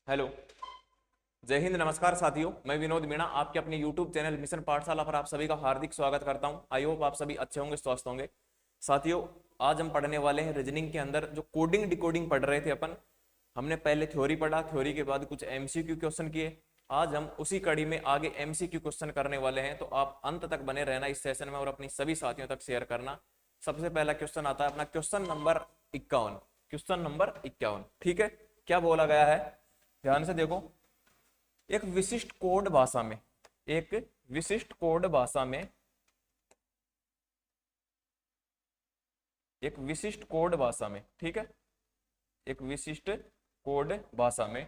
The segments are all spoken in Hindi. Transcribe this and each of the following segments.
हेलो। जय हिंद, नमस्कार साथियों। मैं विनोद मीणा आपके अपने YouTube चैनल मिशन पाठशाला पर आप सभी का हार्दिक स्वागत करता हूं। आई होप आप सभी अच्छे होंगे, स्वस्थ होंगे। साथियों, आज हम पढ़ने वाले हैं रीजनिंग के अंदर जो कोडिंग डिकोडिंग पढ़ रहे थे अपन। हमने पहले थ्योरी पढ़ा, थ्योरी के बाद कुछ MCQ क्वेश्चन किए। आज हम उसी कड़ी में आगे MCQ क्वेश्चन करने वाले हैं, तो आप अंत तक बने रहना इस सेशन में और अपनी सभी साथियों तक शेयर करना। सबसे पहला क्वेश्चन आता है अपना क्वेश्चन नंबर 51। क्वेश्चन नंबर 51, ठीक है। क्या बोला गया है, ध्यान से देखो। एक विशिष्ट कोड भाषा में, एक विशिष्ट कोड भाषा में, एक विशिष्ट कोड भाषा में, ठीक है, एक विशिष्ट कोड भाषा में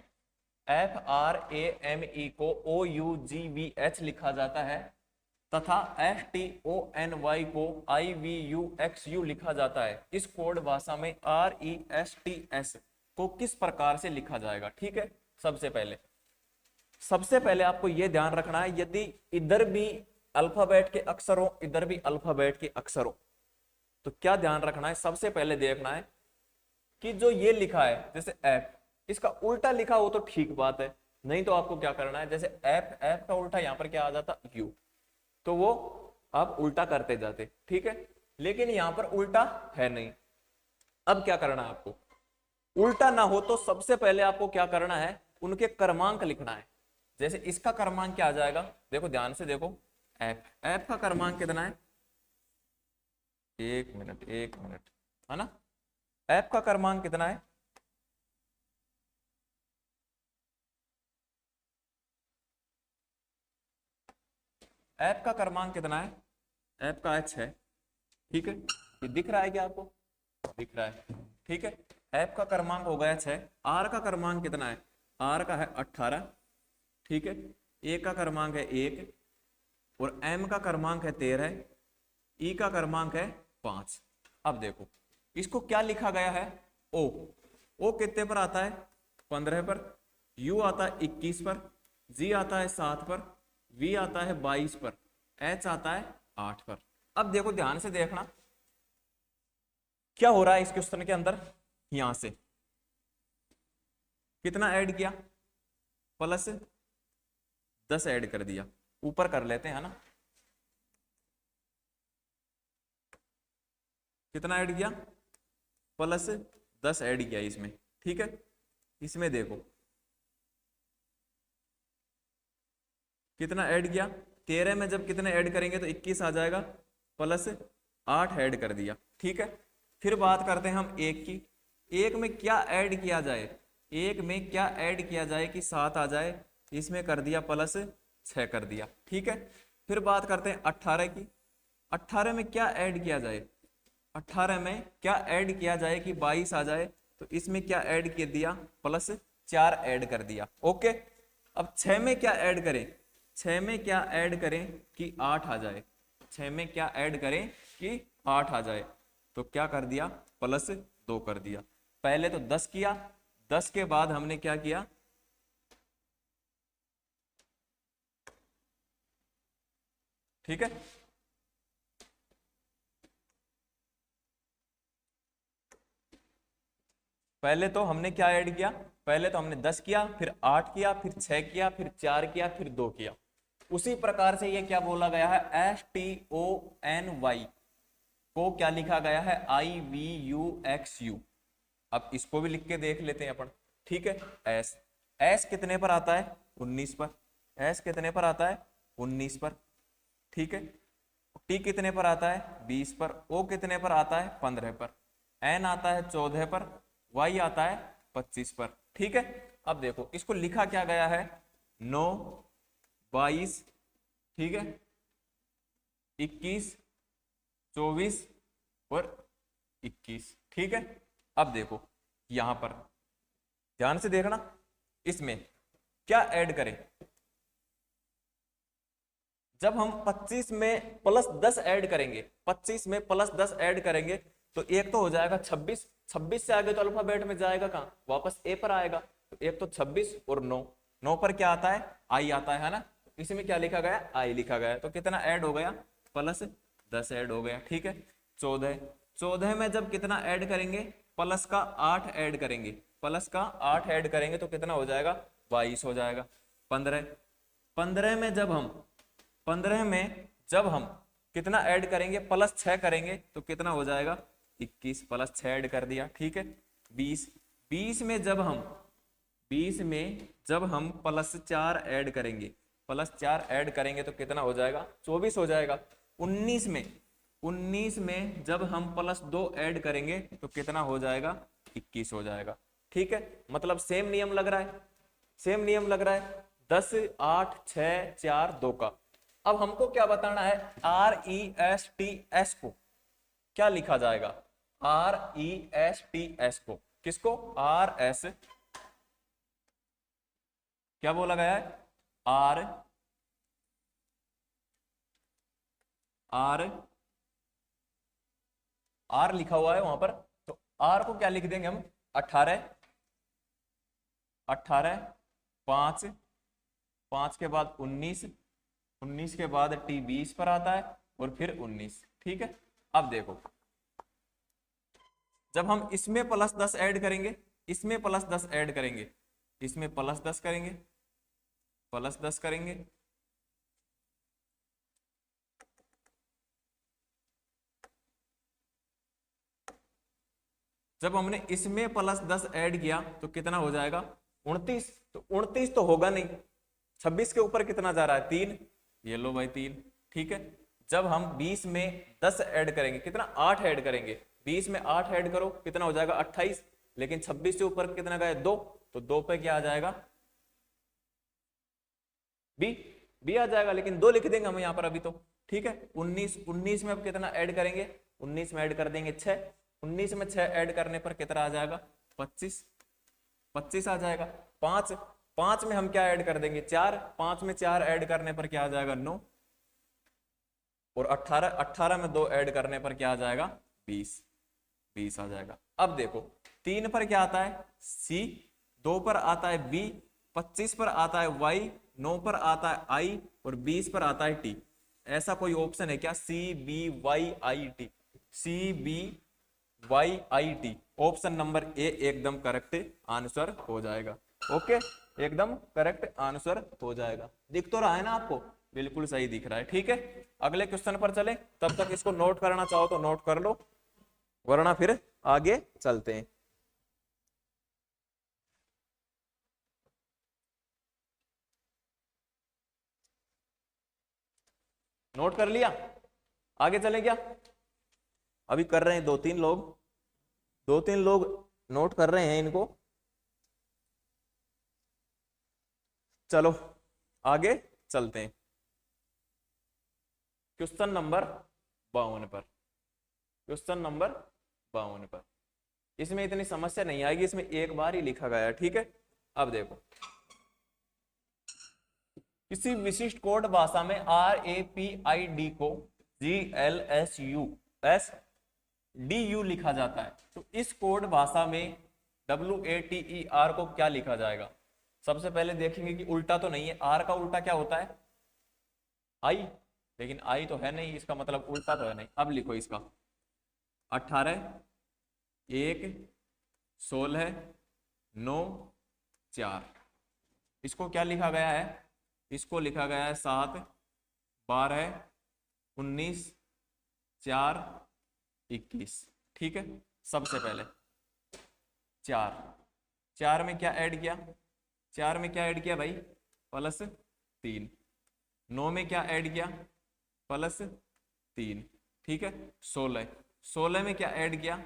FRAME को OUGVH लिखा जाता है तथा STONY को IVUXU लिखा जाता है। इस कोड भाषा में RESTS को किस प्रकार से लिखा जाएगा, ठीक है। सबसे पहले आपको यह ध्यान रखना है, यदि इधर भी अल्फाबेट के अक्षर हो, इधर भी अल्फाबेट के अक्षर हो, तो क्या ध्यान रखना है। सबसे पहले देखना है कि जो ये लिखा है जैसे एफ, इसका उल्टा लिखा हो तो ठीक बात है, नहीं तो आपको क्या करना है, जैसे एफ, एफ का उल्टा यहां पर क्या आ जाता, यू, तो वो आप उल्टा करते जाते, ठीक है। लेकिन यहां पर उल्टा है नहीं। अब क्या करना है आपको, उल्टा ना हो तो सबसे पहले आपको क्या करना है, उनके क्रमांक लिखना है। जैसे इसका क्रमांक क्या आ जाएगा, देखो ध्यान से देखो, एफ, एफ का क्रमांक कितना है, एक मिनट, है ना। एफ का क्रमांक कितना है, एफ का क्रमांक कितना है, एफ का H है, ठीक है। ये दिख रहा है क्या आपको, दिख रहा है, ठीक है। एफ का क्रमांक हो गया 6। आर का क्रमांक कितना है, आर का है 18, ठीक है। ए का क्रमांक है 1 और एम का क्रमांक है 13, ई का क्रमांक है 5। अब देखो इसको क्या लिखा गया है, ओ, ओ कितने पर आता है, 15 पर, यू आता है 21 पर, जी आता है 7 पर, वी आता है 22 पर, एच आता है 8 पर। अब देखो ध्यान से देखना क्या हो रहा है इस क्वेश्चन के अंदर। यहां से कितना ऐड किया, +10 ऐड कर दिया। ऊपर कर लेते हैं ना, कितना ऐड किया, +10 ऐड किया इसमें, ठीक है। इसमें देखो कितना ऐड किया, 13 में जब कितने ऐड करेंगे तो 21 आ जाएगा, +8 ऐड कर दिया, ठीक है। फिर बात करते हैं हम एक की, एक में क्या ऐड किया जाए, एक में क्या ऐड किया जाए कि 7 आ जाए, इसमें कर दिया +6 कर दिया, ठीक है। फिर बात करते हैं 18 की, 18 में क्या ऐड किया जाए, 18 में क्या ऐड किया जाए कि 22 आ जाए, तो इसमें क्या ऐड कर दिया, +4 ऐड कर दिया, ओके। अब 6 में क्या ऐड करें, 6 में क्या ऐड करें कि 8 आ जाए, 6 में क्या ऐड करें कि 8 आ जाए, तो क्या कर दिया, +2 कर दिया। पहले तो 10 किया, 10 के बाद हमने क्या किया, ठीक है। पहले तो हमने क्या ऐड किया, पहले तो हमने 10 किया, फिर 8 किया, फिर 6 किया, फिर 4 किया, फिर 2 किया। उसी प्रकार से ये क्या बोला गया है, STONY को क्या लिखा गया है, IVUXU। अब इसको भी लिख के देख लेते हैं अपन, ठीक है। एस, एस कितने पर आता है, 19 पर, एस कितने पर आता है, 19 पर, ठीक है। टी कितने पर आता है, 20 पर, ओ कितने पर आता है, 15 पर, एन आता है 14 पर, वाई आता है 25 पर, ठीक है। अब देखो इसको लिखा क्या गया है, 9, 22, ठीक है, 21, 24 और 21, ठीक है। अब देखो यहां पर ध्यान से देखना, इसमें क्या ऐड करें, जब हम 25 में +10 ऐड करेंगे, 25 में +10 ऐड करेंगे तो एक तो हो जाएगा 26, 26 से आगे तो अल्फाबेट में जाएगा कहां, वापस ए पर आएगा, तो एक तो 26 और 9, 9 पर क्या आता है, आई आता है ना। इसमें क्या लिखा गया, आई लिखा गया, तो कितना ऐड हो गया, +10 ऐड हो गया, ठीक है। 14, 14 में जब कितना ऐड करेंगे, +8 ऐड करेंगे, प्लस का 8 ऐड करेंगे तो कितना हो जाएगा, 22 हो जाएगा। 15 15 में जब हम कितना ऐड करेंगे, प्लस 6 करेंगे तो कितना हो जाएगा, 21, प्लस 6 ऐड कर दिया, ठीक है। 20 20 में जब हम प्लस 4 ऐड करेंगे, तो कितना हो जाएगा, 24 हो जाएगा। 19 में जब हम प्लस 2 ऐड करेंगे तो कितना हो जाएगा, 21 हो जाएगा, ठीक है। मतलब सेम नियम लग रहा है, 10 8 6 4 2 का। अब हमको क्या बताना है, RESTS को क्या लिखा जाएगा, RESTS को, किसको, RS, क्या बोला गया है, R लिखा हुआ है वहां पर, तो R को क्या लिख देंगे हम, 18 5 के बाद 19 के बाद T 20 पर आता है और फिर 19, ठीक है। अब देखो, जब हम इसमें प्लस 10 ऐड करेंगे, इसमें प्लस 10 करेंगे, जब हमने इसमें प्लस 10 ऐड किया तो कितना हो जाएगा, 29। तो 29 तो होगा नहीं, 26 के ऊपर कितना जा रहा है, 3, ये लो भाई 3, ठीक है। जब हम 20 में 10 ऐड करेंगे, कितना, 8 ऐड करेंगे, 20 में 8 ऐड करो कितना हो जाएगा, 28, लेकिन 26 से ऊपर कितना गए, 2, तो 2 पे क्या आ जाएगा, बी आ जाएगा, लेकिन 2 लिख देंगे हम यहाँ पर अभी तो, ठीक है। 19 में अब कितना ऐड करेंगे, 19 में ऐड कर देंगे 6, 19 में 6 ऐड करने पर कितना आ जाएगा, 25 आ जाएगा। 5 में हम क्या ऐड कर देंगे, 4, 5 में 4 ऐड करने पर क्या आ जाएगा, 9, और 18 में 2 ऐड करने पर क्या आ जाएगा, 20 आ जाएगा। अब देखो 3 पर क्या आता है, C, 2 पर आता है B, 25 पर आता है Y, 9 पर आता है I और 20 पर आता है T। ऐसा कोई ऑप्शन है क्या, CBYIT, CBYIT, option number A एकदम करेक्ट आंसर हो जाएगा। ओके, एकदम करेक्ट आंसर हो जाएगा। दिख तो रहा है ना आपको, बिल्कुल सही दिख रहा है, ठीक है। अगले क्वेश्चन पर चले, तब तक इसको नोट करना चाहो तो नोट कर लो, वरना फिर आगे चलते हैं। नोट कर लिया, आगे चले क्या, अभी कर रहे हैं 2-3 लोग नोट कर रहे हैं इनको। चलो आगे चलते हैं, क्वेश्चन नंबर 52 पर। इसमें इतनी समस्या नहीं आएगी, इसमें एक बार ही लिखा गया है, ठीक है। अब देखो, किसी विशिष्ट कोड भाषा में RAPID को GLSUSDU लिखा जाता है, तो इस कोड भाषा में WATER को क्या लिखा जाएगा। सबसे पहले देखेंगे कि उल्टा तो नहीं है, R का उल्टा क्या होता है, I, लेकिन I तो है नहीं, इसका मतलब उल्टा तो है नहीं। अब लिखो इसका, 18 1 16 9 4, इसको क्या लिखा गया है, इसको लिखा गया है 7 12 19 4 21, ठीक है। सबसे पहले 4 में क्या ऐड किया, भाई, प्लस 3, 9 में क्या ऐड किया, प्लस 3, ठीक है। 16 में क्या ऐड किया,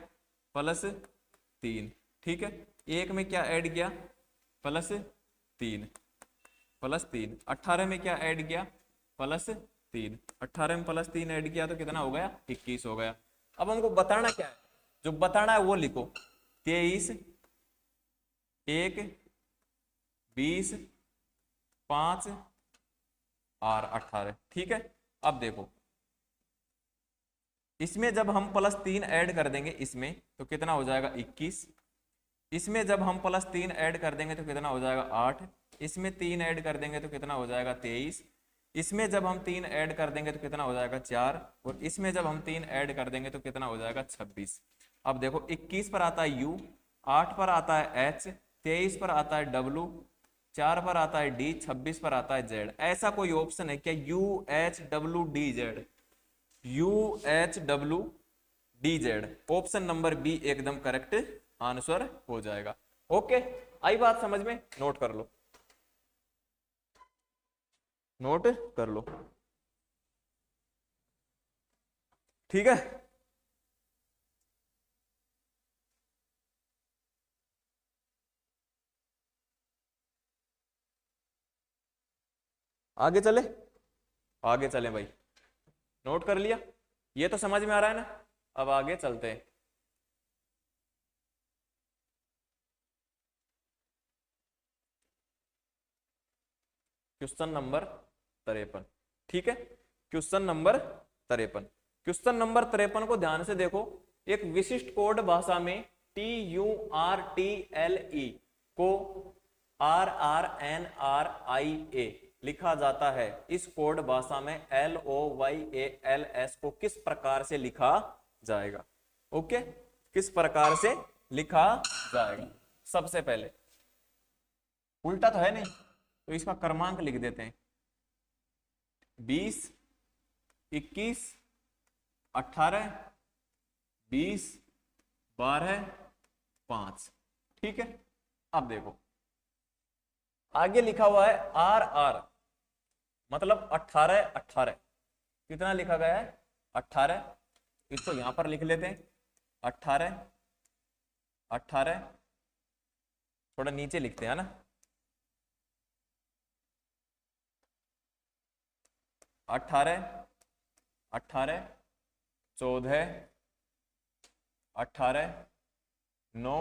प्लस 3, ठीक है। 1 में क्या ऐड किया, प्लस 3, 18 में क्या ऐड किया, प्लस 3, 18 में प्लस 3 ऐड किया तो कितना हो गया, 21 हो गया। अब हमको बताना क्या है, जो बताना है वो लिखो, 23 1 20 5 और 18, ठीक है। अब देखो, इसमें जब हम प्लस 3 ऐड कर देंगे इसमें तो कितना हो जाएगा, 21। इसमें जब हम प्लस 3 ऐड कर देंगे तो कितना हो जाएगा, 8। इसमें 3 ऐड कर देंगे तो कितना हो जाएगा, 23। इसमें जब हम 3 ऐड कर देंगे तो कितना हो जाएगा, 4। और इसमें जब हम 3 ऐड कर देंगे तो कितना हो जाएगा, 26। अब देखो 21 पर आता है U, 8 पर आता है H, 23 पर आता है W, 4 पर आता है D, 26 पर आता है Z। ऐसा कोई ऑप्शन है क्या? UHWDZ, UHWDZ, option number B एकदम करेक्ट आंसर हो जाएगा। ओके, आई बात समझ में? नोट कर लो, नोट कर लो, ठीक है। आगे चले, आगे चले भाई, नोट कर लिया, ये तो समझ में आ रहा है ना। अब आगे चलते हैं। क्वेश्चन नंबर 53, ठीक है। क्वेश्चन नंबर 53, क्वेश्चन नंबर 53 को ध्यान से देखो। एक विशिष्ट कोड भाषा में TURTLE को RRNRIA लिखा जाता है। इस कोड भाषा में LOYALS को किस प्रकार से लिखा जाएगा? ओके, किस प्रकार से लिखा जाएगा? सबसे पहले उल्टा तो है नहीं, तो इसका क्रमांक लिख देते हैं। 20, 21, 18, 20, 12, 5, ठीक है। अब देखो आगे लिखा हुआ है RR, मतलब 18 18, कितना लिखा गया है? 18, इसको यहां पर लिख लेते हैं 18 18, थोड़ा नीचे लिखते हैं ना, 18 18, 14, 18, 9,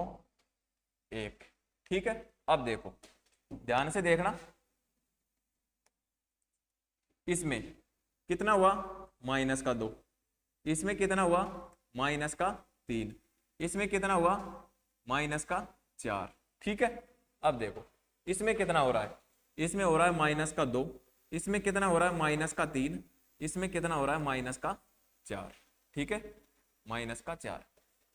1, ठीक है। अब देखो ध्यान से देखना, इसमें कितना हुआ? माइनस का 2, इसमें कितना हुआ? माइनस का 3, इसमें कितना हुआ? माइनस का 4, ठीक है। अब देखो इसमें कितना हो रहा है? इसमें हो रहा है माइनस का 2, इसमें कितना हो रहा है? माइनस का 3, इसमें कितना हो रहा है? माइनस का 4, ठीक है, माइनस का 4।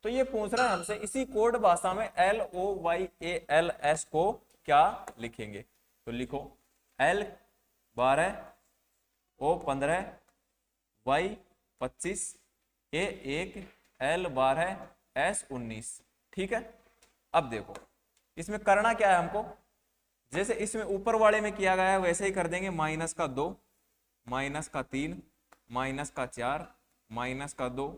तो ये पूछ रहा है हमसे इसी कोड भाषा में LOYALS को क्या लिखेंगे? तो लिखो L12, O15, Y25, A1, L12, S19, ठीक है। अब देखो इसमें करना क्या है हमको? जैसे इसमें ऊपर वाले में किया गया है वैसे ही कर देंगे। माइनस का 2, माइनस का 3, माइनस का 4, माइनस का 2,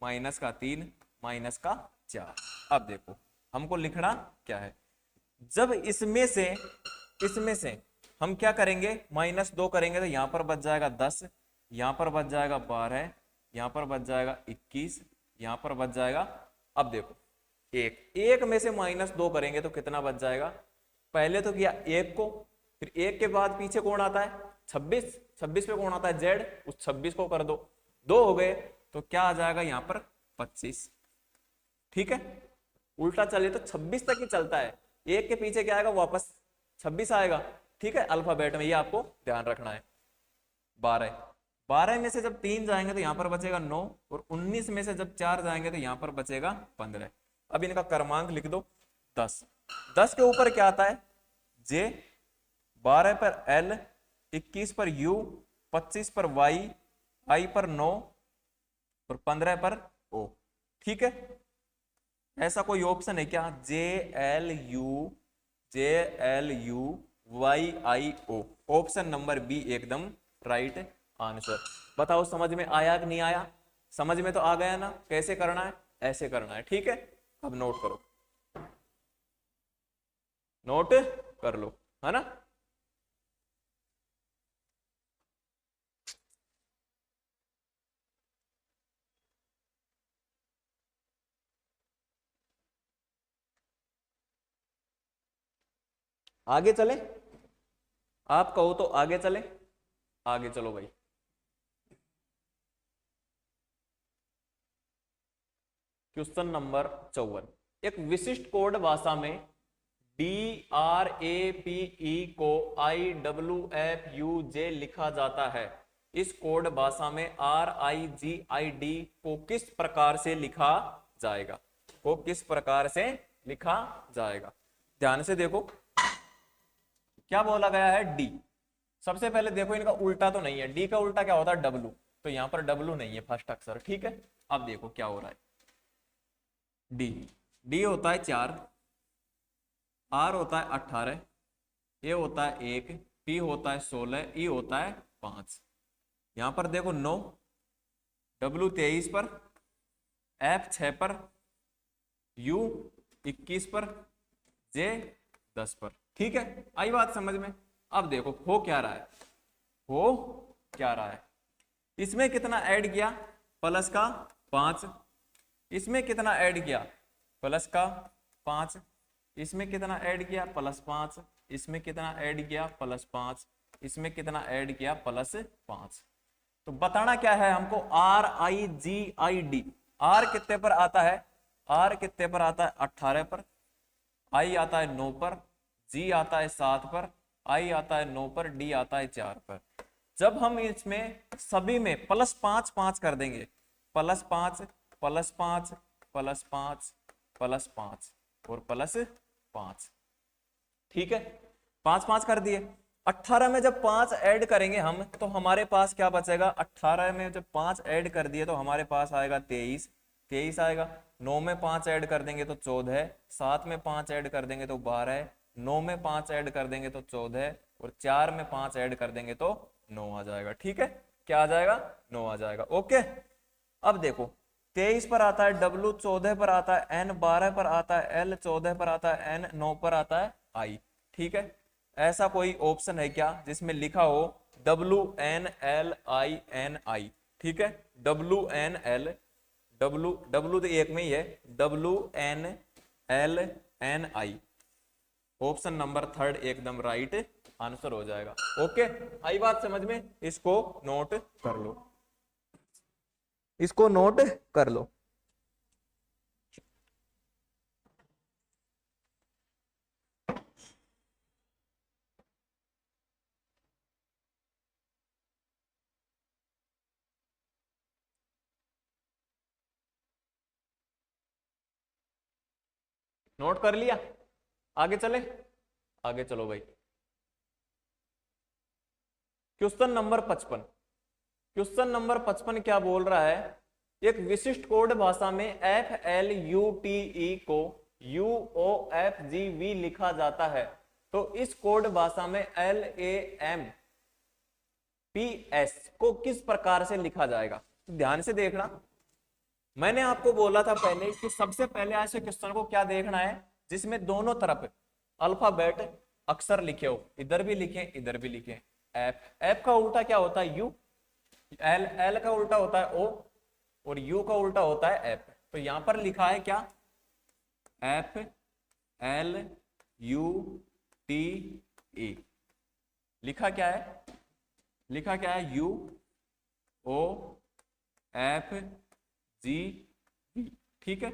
माइनस का 3, माइनस का 4। अब देखो हमको लिखना क्या है? जब इसमें से हम क्या करेंगे? -2 करेंगे तो यहां पर बच जाएगा 10, यहां पर बच जाएगा 12, यहां पर बच जाएगा 21, यहां पर बच जाएगा। अब देखो एक में से -2 करेंगे तो कितना बच जाएगा? पहले तो किया 1 को, फिर 1 के बाद पीछे कौन आता है? 26, 26 पे कौन आता है? Z, उस 26 को कर दो, 2 हो गए तो क्या आ जाएगा यहाँ पर? 25, ठीक है। उल्टा चले तो 26 तक ही चलता है, 1 के पीछे क्या आएगा? वापस 26 आएगा, ठीक है। अल्फाबेट में ये आपको ध्यान रखना है। 12 में से जब 3 जाएंगे तो यहाँ पर बचेगा 9, और 19 में से जब 4 जाएंगे तो यहाँ पर बचेगा 15। अब इनका क्रमांक लिख दो 10, 10 के ऊपर क्या आता है? J, 12 पर L, 21 पर U, 25 पर Y, I पर 9 और 15 पर O, ठीक है। ऐसा कोई ऑप्शन है क्या? JLU YIO, option number B एकदम राइट आंसर। बताओ समझ में आया कि नहीं आया? समझ में तो आ गया ना? कैसे करना है? ऐसे करना है, ठीक है। अब नोट करो, नोट कर लो, है ना। आगे चले, आप कहो तो आगे चले, आगे चलो भाई। क्वेश्चन नंबर 54, एक विशिष्ट कोड भाषा में DRAPE को IWFUJ लिखा जाता है। इस कोड भाषा में RIGID को किस प्रकार से लिखा जाएगा? को किस प्रकार से लिखा जाएगा। ध्यान से देखो क्या बोला गया है, डी। सबसे पहले देखो इनका उल्टा तो नहीं है, डी का उल्टा क्या होता है, डब्लू, तो यहां पर डब्लू नहीं है फर्स्ट अक्षर, ठीक है। अब देखो क्या हो रहा है, डी, डी होता है 4, आर होता है 18, ए होता है 1, पी होता है 16, ई होता है 5। यहां पर देखो 9, डब्लू 23 पर, एफ 6 पर, यू 21 पर, जे 10 पर, ठीक है। आई बात समझ में। अब देखो हो क्या रहा है, हो क्या रहा है, इसमें कितना ऐड किया, प्लस का 5, इसमें कितना ऐड किया, प्लस का 5, इसमें कितना ऐड किया, प्लस 5, इसमें कितना ऐड किया, प्लस 5, इसमें कितना ऐड किया, प्लस 5। तो बताना क्या है हमको, R I G I D. R कितने पर आता है, आर कितने पर आता है, 18 पर, आई आता है 9 पर, जी आता है 7 पर, आई आता है 9 पर, डी आता है 4 पर। जब हम इसमें सभी में प्लस 5 5 कर देंगे, प्लस 5 प्लस 5 प्लस 5 प्लस 5 और प्लस 5, ठीक है। 5 5 कर दिए। 18 में जब 5 ऐड करेंगे हम तो हमारे पास क्या बचेगा, 18 में जब 5 ऐड कर दिए तो हमारे पास आएगा 23, 23 आएगा। 9 में 5 ऐड कर देंगे तो 14, 7 में 5 ऐड कर देंगे तो 12, 9 में 5 ऐड कर देंगे तो 14 और 4 में 5 ऐड कर देंगे तो 9 आ जाएगा, ठीक है। क्या आ जाएगा, 9 आ जाएगा, ओके। अब देखो 23 पर आता है डब्लू, 14 पर आता है एन, 12 पर आता है एल, 14 पर आता है एन, 9 पर आता है आई, ठीक है। ऐसा कोई ऑप्शन है क्या जिसमें लिखा हो W N L I N I, ठीक है। W N L, W W तो एक में ही है, W N L N I, option number 3 एकदम राइट आंसर हो जाएगा, ओके। आई बात समझ में, इसको नोट कर लो, इसको नोट कर लो। नोट कर लिया, आगे चले, आगे चलो भाई। क्वेश्चन नंबर 55, क्वेश्चन नंबर 55 क्या बोल रहा है, एक विशिष्ट कोड भाषा में F L U T E को U O F G V लिखा जाता है, तो इस कोड भाषा में L A M P S को किस प्रकार से लिखा जाएगा। ध्यान से देखना, मैंने आपको बोला था पहले कि सबसे पहले ऐसे क्वेश्चन को क्या देखना है जिसमें दोनों तरफ अल्फाबेट अक्षर लिखे हो, इधर भी लिखे इधर भी लिखे। एफ, एफ का उल्टा क्या होता है, यू, एल, एल का उल्टा होता है ओ और यू का उल्टा होता है एफ। तो यहां पर लिखा है क्या, F L U T E, लिखा क्या है, लिखा क्या है, U O F G V, ठीक है।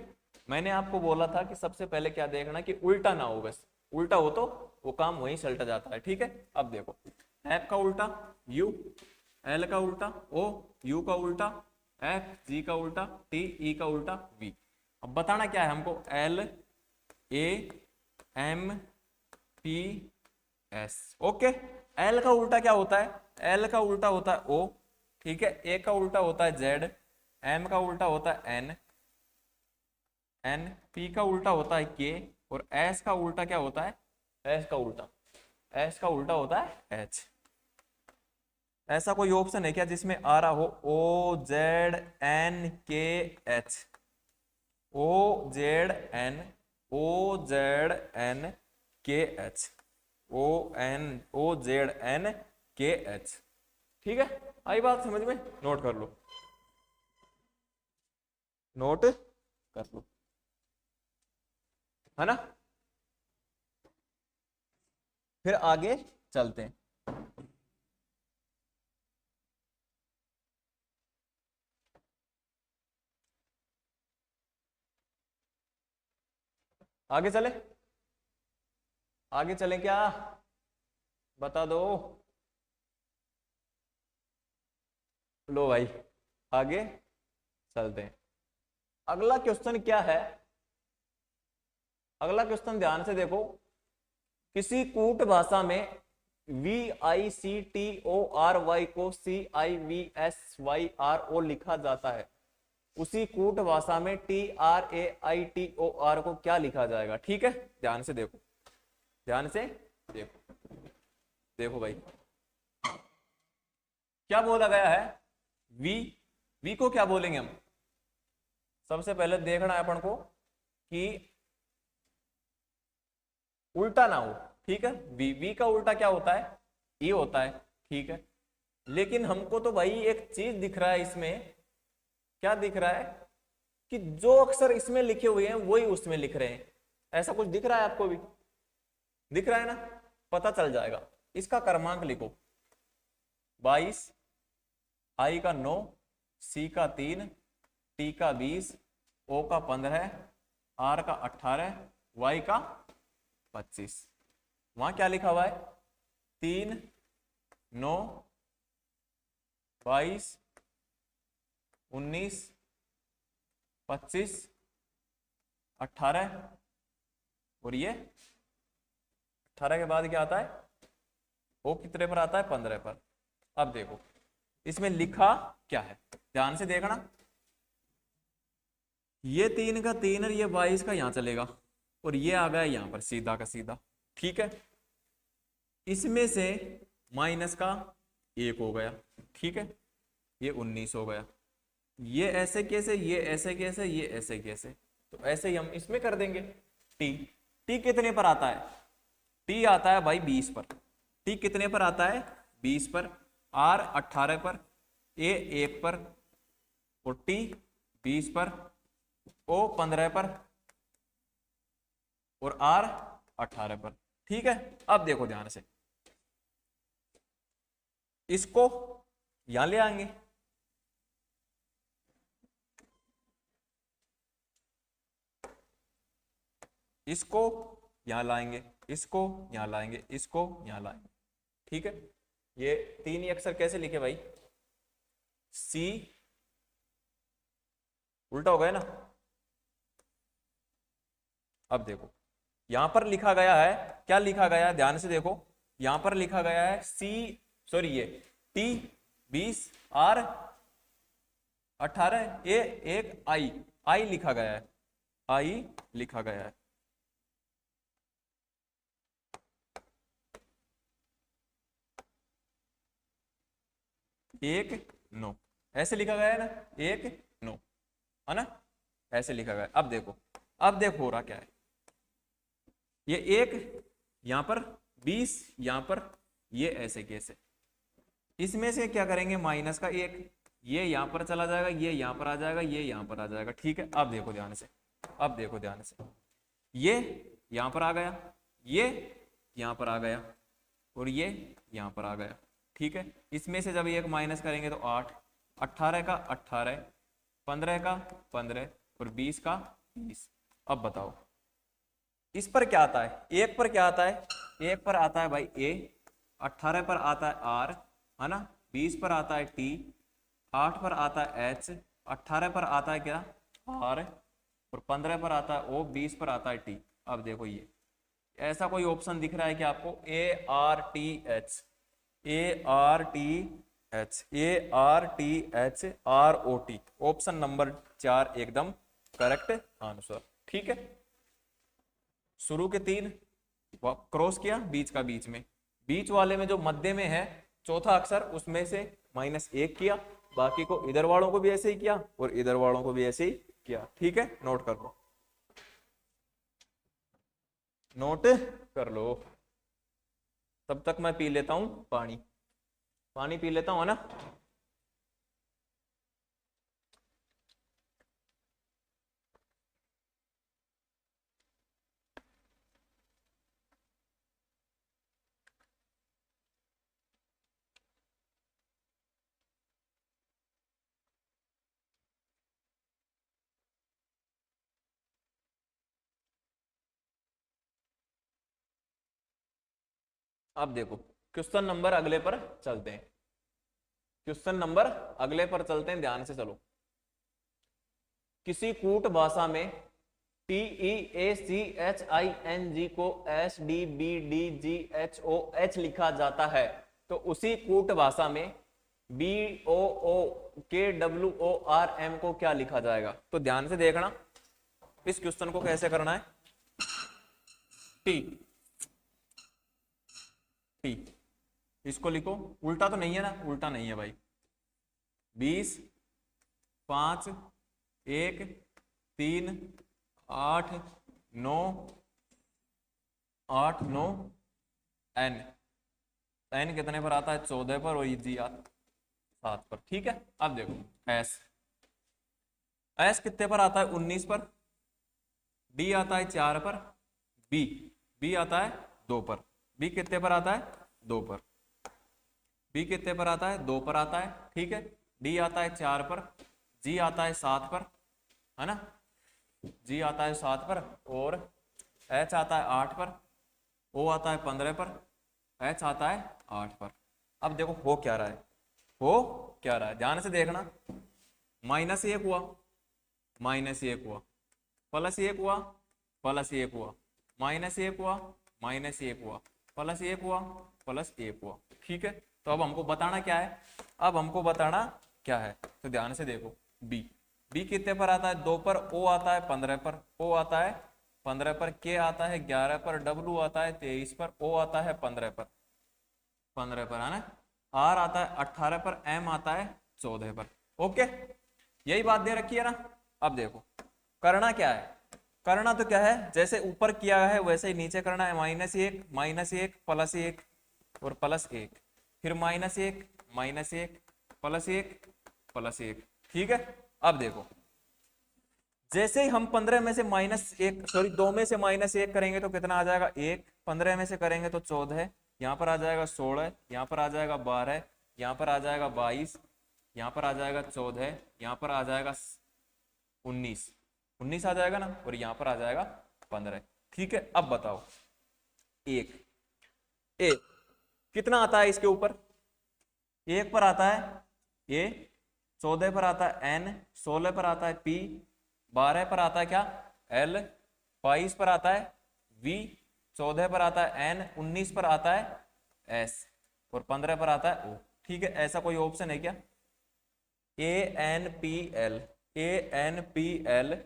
मैंने आपको बोला था कि सबसे पहले क्या देखना कि उल्टा ना हो, बस उल्टा हो तो वो काम वहीं सल्ट जाता है, ठीक है। अब देखो एफ का उल्टा यू, एल का उल्टा ओ, यू का उल्टा एफ, जी का उल्टा टी, ई का उल्टा वी। अब बताना क्या है हमको, L A M P S, okay. L का उल्टा क्या होता है, एल का उल्टा होता है ओ, ठीक है। ए का उल्टा होता है जेड, एम का उल्टा होता है एन, एन, पी का उल्टा होता है के और एस का उल्टा क्या होता है, एस का उल्टा, एस का उल्टा होता है एच। ऐसा कोई ऑप्शन है क्या जिसमें आ रहा हो O Z N K H, O Z N, O Z N K H, O N, O Z N K H, ठीक है। आई बात समझ में, नोट कर लो, नोट कर लो, है ना। फिर आगे चलते हैं, आगे चले, आगे चले क्या, बता दो, लो भाई आगे चलते हैं। अगला क्वेश्चन क्या है, अगला क्वेश्चन ध्यान से देखो, किसी कूट भाषा में VICTORY को CIVSYRO लिखा जाता है, उसी कूट भाषा में TRAITOR को क्या लिखा जाएगा? ठीक है, ध्यान से देखो, ध्यान से देखो, देखो भाई क्या बोला गया है। वी को क्या बोलेंगे हम? सबसे पहले देखना है अपन को कि उल्टा ना हो। ठीक है, वी का उल्टा क्या होता है? ई होता है। ठीक है, लेकिन हमको तो भाई एक चीज दिख रहा है इसमें, क्या दिख रहा है कि जो अक्षर इसमें लिखे हुए हैं वही उसमें लिख रहे हैं। ऐसा कुछ दिख रहा है आपको भी? दिख रहा है ना? पता चल जाएगा। इसका क्रमांक लिखो, 22, आई का 9, सी का 3, टी का 20, ओ का 15, आर का 18, वाई का 25। वहां क्या लिखा हुआ है? 3, 9, 22, 19, 25, 18 और ये 18 के बाद क्या आता है? ओ कितने पर आता है? 15 पर। अब देखो इसमें लिखा क्या है, ध्यान से देखना। ये 3 का 3 और ये 22 का यहां चलेगा और ये आ गया यहां पर सीधा का सीधा। ठीक है, इसमें से माइनस का 1 हो गया। ठीक है, ये 19 हो गया। ये ऐसे कैसे, ये ऐसे कैसे, ये ऐसे कैसे, तो ऐसे ही हम इसमें कर देंगे। टी कितने पर आता है? टी आता है भाई 20 पर। टी कितने पर आता है? 20 पर। आर 18 पर, ए 1 पर और टी 20 पर, ओ 15 पर और आर 18 पर। ठीक है, अब देखो ध्यान से, इसको यहां ले आएंगे, इसको यहां लाएंगे, इसको यहां लाएंगे, इसको यहां लाएंगे। ठीक है, ये तीन ही अक्षर कैसे लिखे भाई? सी उल्टा हो गया ना। अब देखो यहां पर लिखा गया है, क्या लिखा गया है? ध्यान से देखो, यहां पर लिखा गया है ये टी 20, आर 18, ए 1, आई लिखा गया है, आई लिखा गया है। एक 9 ऐसे लिखा गया है ना, 1 9 है ना, ऐसे लिखा गया है। अब देखो हो रहा क्या है, ये 1 यहां पर, 20 यहां पर, ये ऐसे कैसे, इसमें से क्या करेंगे? माइनस का 1, ये यहां पर चला जाएगा, ये यहां पर आ जाएगा, ये यहां पर आ जाएगा। ठीक है, अब देखो ध्यान से, अब देखो ध्यान से, ये यहां पर आ गया, ये यहां पर आ गया और ये यहां पर आ गया। ठीक है, इसमें से जब एक माइनस करेंगे तो 8, 18 का 18, 15 का 15 और 20 का 20। अब बताओ इस पर क्या आता है? एक पर क्या आता है? एक पर आता है भाई ए, 18 पर आता है आर, है ना, 20 पर आता है टी, 8 पर आता है एच, 18 पर आता है क्या? आर और 15 पर आता है ओ, 20 पर आता है टी। अब देखो ये ऐसा कोई ऑप्शन दिख रहा है कि आपको? A R T H, A R T H, A R T H R O T, option number 4 एकदम करेक्ट आंसर। ठीक है, शुरू के 3 क्रॉस किया, बीच का बीच में, बीच वाले में जो मध्य में है चौथा अक्षर, उसमें से -1 किया, बाकी को इधर वालों को भी ऐसे ही किया और इधर वालों को भी ऐसे ही किया। ठीक है, नोट कर लो, नोट कर लो। तब तक मैं पी लेता हूं पानी, पानी पी लेता हूं, है ना। अब देखो क्वेश्चन नंबर अगले पर चलते हैं, क्वेश्चन नंबर अगले पर चलते हैं, ध्यान से चलो। किसी कूट भाषा में TEACHING को SDBDGHOH लिखा जाता है, तो उसी कूट भाषा में BOOKWORM को क्या लिखा जाएगा? तो ध्यान से देखना इस क्वेश्चन को कैसे करना है। टी टी इसको लिखो, उल्टा तो नहीं है ना? उल्टा नहीं है भाई। 20 5 1 3 8 9 8 9 n n कितने पर आता है? 14 पर, और जी 7 पर। ठीक है, अब देखो s कितने पर आता है? 19 पर। d आता है 4 पर। b आता है 2 पर। b कितने पर आता है? 2 पर। b कितने पर आता है? 2 पर आता है। ठीक है, d आता है 4 पर, g आता है 7 पर, है ना? g आता है 7 पर, और h आता है 8 पर, o आता है 15 पर, h आता है 8 पर। अब देखो हो क्या रहा है, हो क्या रहा है, ध्यान से देखना। -1 हुआ, -1 हुआ, +1 हुआ, +1 हुआ, -1 हुआ, -1 हुआ, +1 हुआ, +1 हुआ। ठीक है, तो अब हमको बताना क्या है? अब हमको बताना क्या है, तो ध्यान से देखो। b कितने पर आता है? 2 पर। o आता है 15 पर, o आता है 15 पर, k आता है 11 पर, w आता है 23 पर, o आता है 15 पर, है ना? r आता है 18 पर, m आता है 14 पर। ओके, यही बात दे रखी है ना? अब देखो करना क्या है। करना तो क्या है, जैसे ऊपर किया है वैसे ही नीचे करना है। -1 -1 +1 और +1, फिर -1 -1 +1 ठीक है, अब देखो जैसे ही हम 15 में से -1 2 में से -1 करेंगे तो कितना आ जाएगा? 1। 15 में से करेंगे तो 14, यहाँ पर आ जाएगा 16, यहाँ पर आ जाएगा 12, यहाँ पर आ जाएगा 22, यहाँ पर आ जाएगा 14, यहाँ पर आ जाएगा 19 आ जाएगा ना, और यहाँ पर आ जाएगा 15। ठीक है, अब बताओ एक कितना आता है इसके ऊपर? 1 पर आता है a, 14 पर आता है n, 16 पर आता है p, 12 पर आता है क्या? l, 22 पर आता है v, 14 पर आता है n, 19 पर आता है s, और 15 पर आता है o। ठीक है, ऐसा कोई ऑप्शन है क्या? ANPL ANPL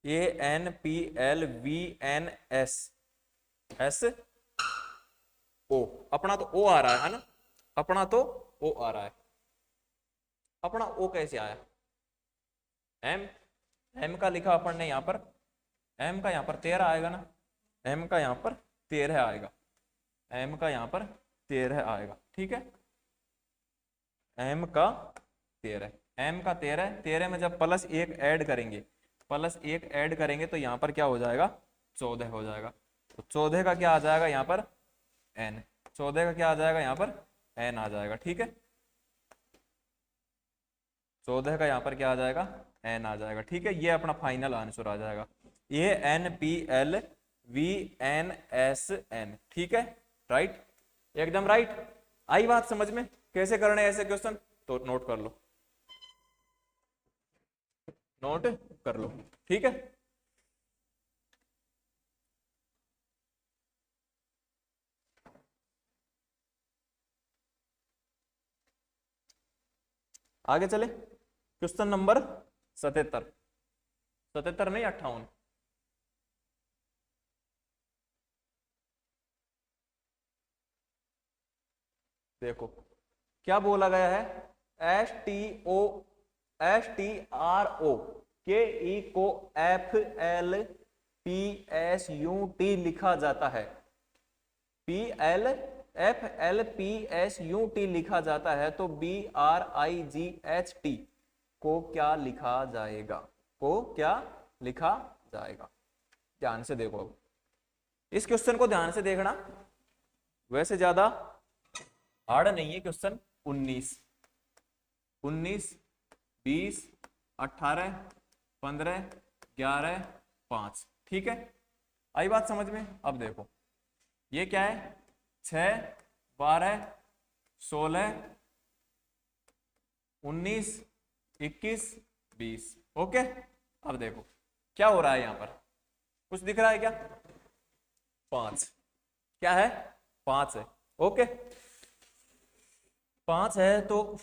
ANPL VNS SO, अपना तो O आ रहा है ना? अपना तो O आ रहा है। अपना O कैसे आया? M का लिखा अपन ने यहाँ पर, M का यहाँ पर 13 आएगा ना? M का यहाँ पर 13 आएगा, M का यहाँ पर 13 आएगा। ठीक है, M का 13, 13 में जब +1 ऐड करेंगे, तो यहाँ पर क्या हो जाएगा? 14 हो जाएगा। तो 14 का क्या आ जाएगा यहाँ पर? n। 14 का क्या आ जाएगा यहाँ पर? n आ जाएगा। ठीक है, 14 का यहाँ पर क्या आ जाएगा? n आ जाएगा। ठीक है, ये अपना फाइनल आंसर आ जाएगा, ANPL VNSN। ठीक है, राइट, एकदम राइट। आई बात समझ में कैसे करने ऐसे क्वेश्चन? तो नोट कर लो, नोट कर लो। ठीक है, आगे चले। क्वेश्चन नंबर 77, 77 नहीं 58। देखो क्या बोला गया है, STRO के ई को FLPSUT लिखा जाता है, FLPSUT लिखा जाता है, तो BRIGHT को क्या लिखा जाएगा? को क्या लिखा जाएगा? ध्यान से देखो, अब इस क्वेश्चन को ध्यान से देखना, वैसे ज्यादा हार्ड नहीं है क्वेश्चन। 19 20 18 15 11 5। ठीक है, आई बात समझ में? अब देखो ये क्या है? 6 12 16 19 21 20। ओके, अब देखो क्या हो रहा है यहाँ पर, कुछ दिख रहा है क्या? 5 क्या है? 5 है। ओके 5 है तो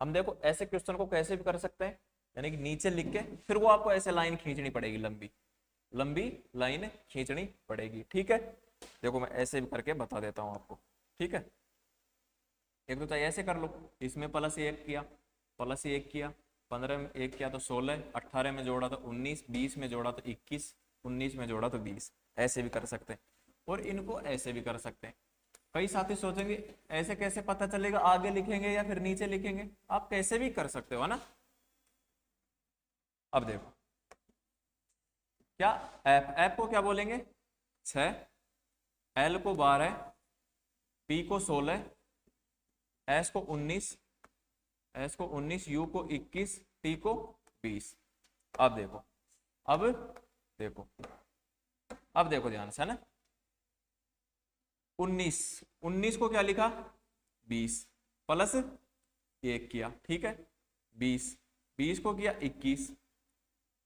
हम देखो ऐसे क्वेश्चन को कैसे भी कर सकते हैं, यानी कि नीचे लिख के फिर वो आपको ऐसे लाइन खींचनी पड़ेगी, लंबी लंबी लाइन खींचनी पड़ेगी। ठीक है देखो मैं ऐसे भी करके बता देता हूं आपको। ठीक है एक तो चाहे ऐसे कर लो, इसमें +1 किया, +1 किया, 15 में 1 किया तो 16, 18 में जोड़ा तो 19, 20 में जोड़ा तो 21, 19 में जोड़ा तो 20। ऐसे भी कर सकते हैं और इनको ऐसे भी कर सकते हैं। कई साथी सोचेंगे ऐसे कैसे पता चलेगा, आगे लिखेंगे या फिर नीचे लिखेंगे? आप कैसे भी कर सकते हो ना। अब देखो क्या एफ को क्या बोलेंगे 6, एल को 12, पी को 16, एस को 19, यू को 21, टी को 20। अब देखो अब देखो ध्यान से है ना। 19 को क्या लिखा 20 +1 किया। ठीक है 20 को किया 21,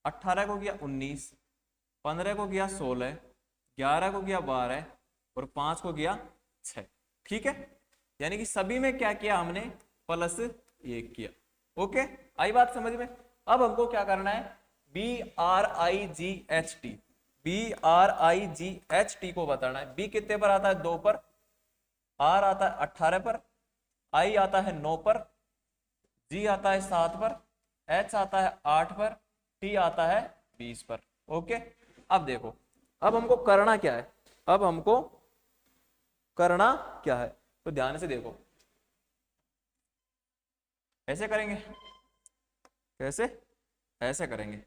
18 को किया 19, 15 को किया 16, 11 को किया 12 और 5 को किया 6। ठीक है यानी कि सभी में क्या किया हमने +1 किया। ओके आई बात समझ में। अब हमको क्या करना है BRIGHT, BRIGHT को बताना है। बी कितने पर आता है 2 पर, आर आता है 18 पर, आई आता है 9 पर, जी आता है 7 पर, एच आता है 8 पर, टी आता है 20 पर। ओके अब देखो अब हमको करना क्या है, अब हमको करना क्या है तो ध्यान से देखो ऐसे करेंगे, कैसे ऐसे करेंगे।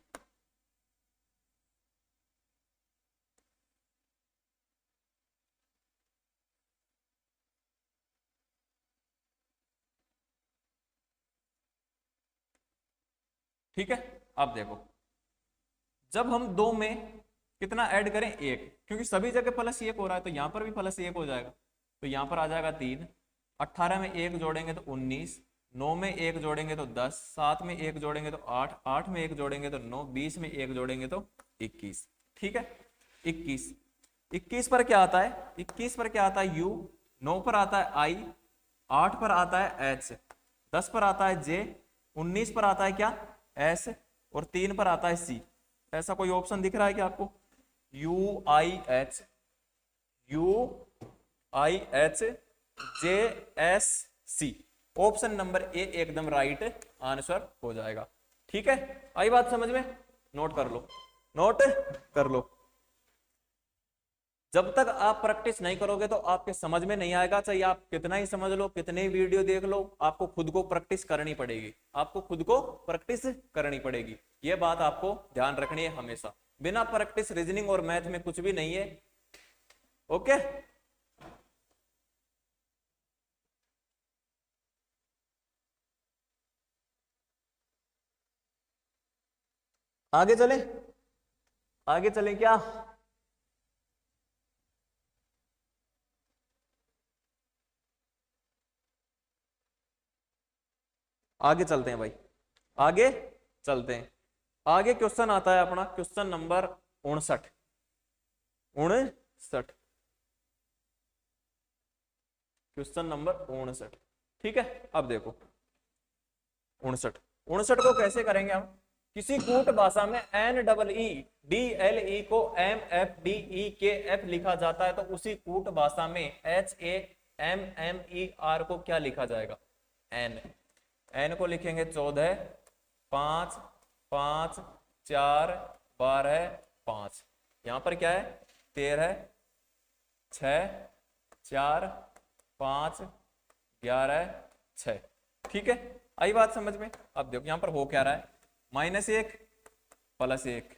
ठीक है अब देखो जब हम 2 में कितना ऐड करें 1, क्योंकि सभी जगह +1 हो रहा है तो यहां पर भी +1 हो जाएगा, तो यहां पर आ जाएगा 3, 18 में 1 जोड़ेंगे तो 19, 9 में 1 जोड़ेंगे तो 10, 7 में 1 जोड़ेंगे तो 8, 8 में 1 जोड़ेंगे तो 9, 20 में 1 जोड़ेंगे तो 21। ठीक है 21 पर क्या आता है, 21 पर क्या आता है U, 9 पर आता है I, 8 पर आता है H, 10 पर आता है J, 19 पर आता है क्या S और 3 पर आता है C। ऐसा कोई ऑप्शन दिख रहा है क्या आपको? UIH JSC option number A एकदम राइट आंसर हो जाएगा। ठीक है आई बात समझ में, नोट कर लो, नोट कर लो। जब तक आप प्रैक्टिस नहीं करोगे तो आपके समझ में नहीं आएगा, चाहे आप कितना ही समझ लो, कितने वीडियो देख लो, आपको खुद को प्रैक्टिस करनी पड़ेगी, आपको खुद को प्रैक्टिस करनी पड़ेगी। ये बात आपको ध्यान रखनी है हमेशा, बिना प्रैक्टिस रीजनिंग और मैथ में कुछ भी नहीं है। ओके आगे चले, आगे चले क्या? आगे चलते हैं भाई, आगे चलते हैं। आगे क्वेश्चन आता है अपना क्वेश्चन नंबर 59, 59 क्वेश्चन नंबर 59। ठीक है अब देखो 59 को कैसे करेंगे हम। किसी कूट भाषा में NEEDLE को MFDEKF लिखा जाता है तो उसी कूट भाषा में HAMMER को क्या लिखा जाएगा? N को लिखेंगे 14, 5, 5, 4, 12, 5। यहां पर क्या है 13, 6, 4, 5, 11, 6। ठीक है आई बात समझ में। अब देखो यहां पर हो क्या रहा है -1 +1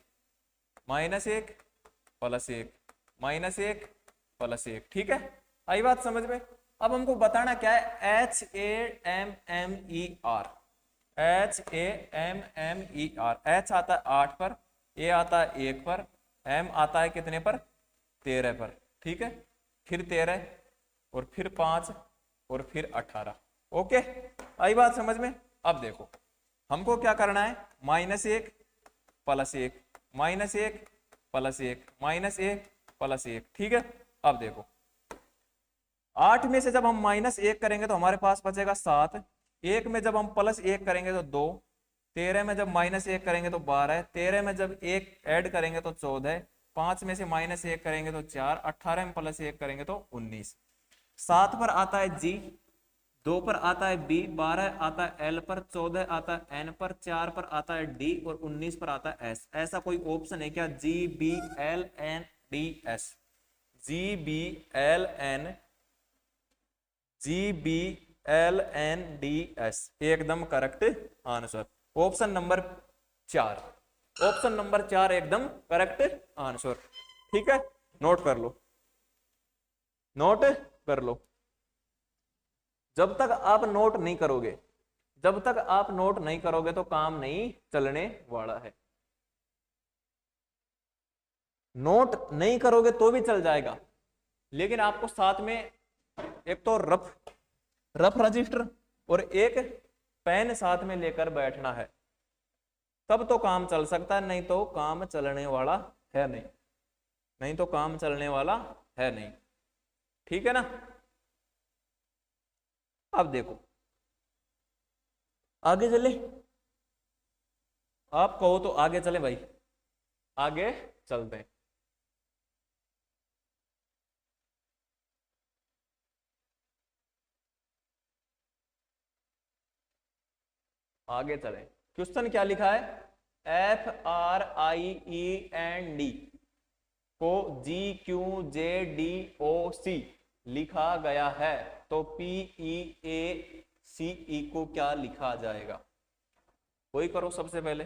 -1 +1 -1 +1। ठीक है आई बात समझ में। अब हमको बताना क्या है HAMMER, H आता है 8 पर, A आता है 1 पर, M आता है कितने पर 13 पर। ठीक है फिर 13 और फिर 5 और फिर 18। ओके आई बात समझ में। अब देखो हमको क्या करना है -1 +1 -1 +1 -1 +1, ठीक है। अब देखो 8 में से जब हम -1 करेंगे तो हमारे पास बचेगा 7, 1 में जब हम +1 करेंगे तो 2, 13 में जब -1 करेंगे तो 12, 13 में जब 1 ऐड करेंगे तो 14, 5 में से -1 करेंगे तो 4, 18 में +1 करेंगे तो 19, 7 पर आता है जी, 2 पर आता है बी, 12 आता है एल पर, 14 आता है एन पर, 4 पर आता है डी और 19 पर आता है एस। ऐसा कोई ऑप्शन है क्या? G B L N D S, G B L N, G B L N D S, एकदम correct answer. Option number 4, option number 4 एकदम करेक्ट आंसर, ठीक है। नोट कर लो, नोट कर लो। जब तक आप नोट नहीं करोगे, जब तक आप नोट नहीं करोगे तो काम नहीं चलने वाला है। नोट नहीं करोगे तो भी चल जाएगा, लेकिन आपको साथ में एक तो रफ रजिस्टर और एक पेन साथ में लेकर बैठना है, तब तो काम चल सकता है, नहीं तो काम चलने वाला है नहीं, नहीं तो काम चलने वाला है नहीं, ठीक है ना। अब देखो आगे चले, आप कहो तो आगे चले भाई, आगे चलते हैं। आगे चले, क्वेश्चन क्या लिखा है? FRIEND को GQJDOC लिखा गया है, तो PEACE को क्या लिखा जाएगा? कोई करो सबसे पहले।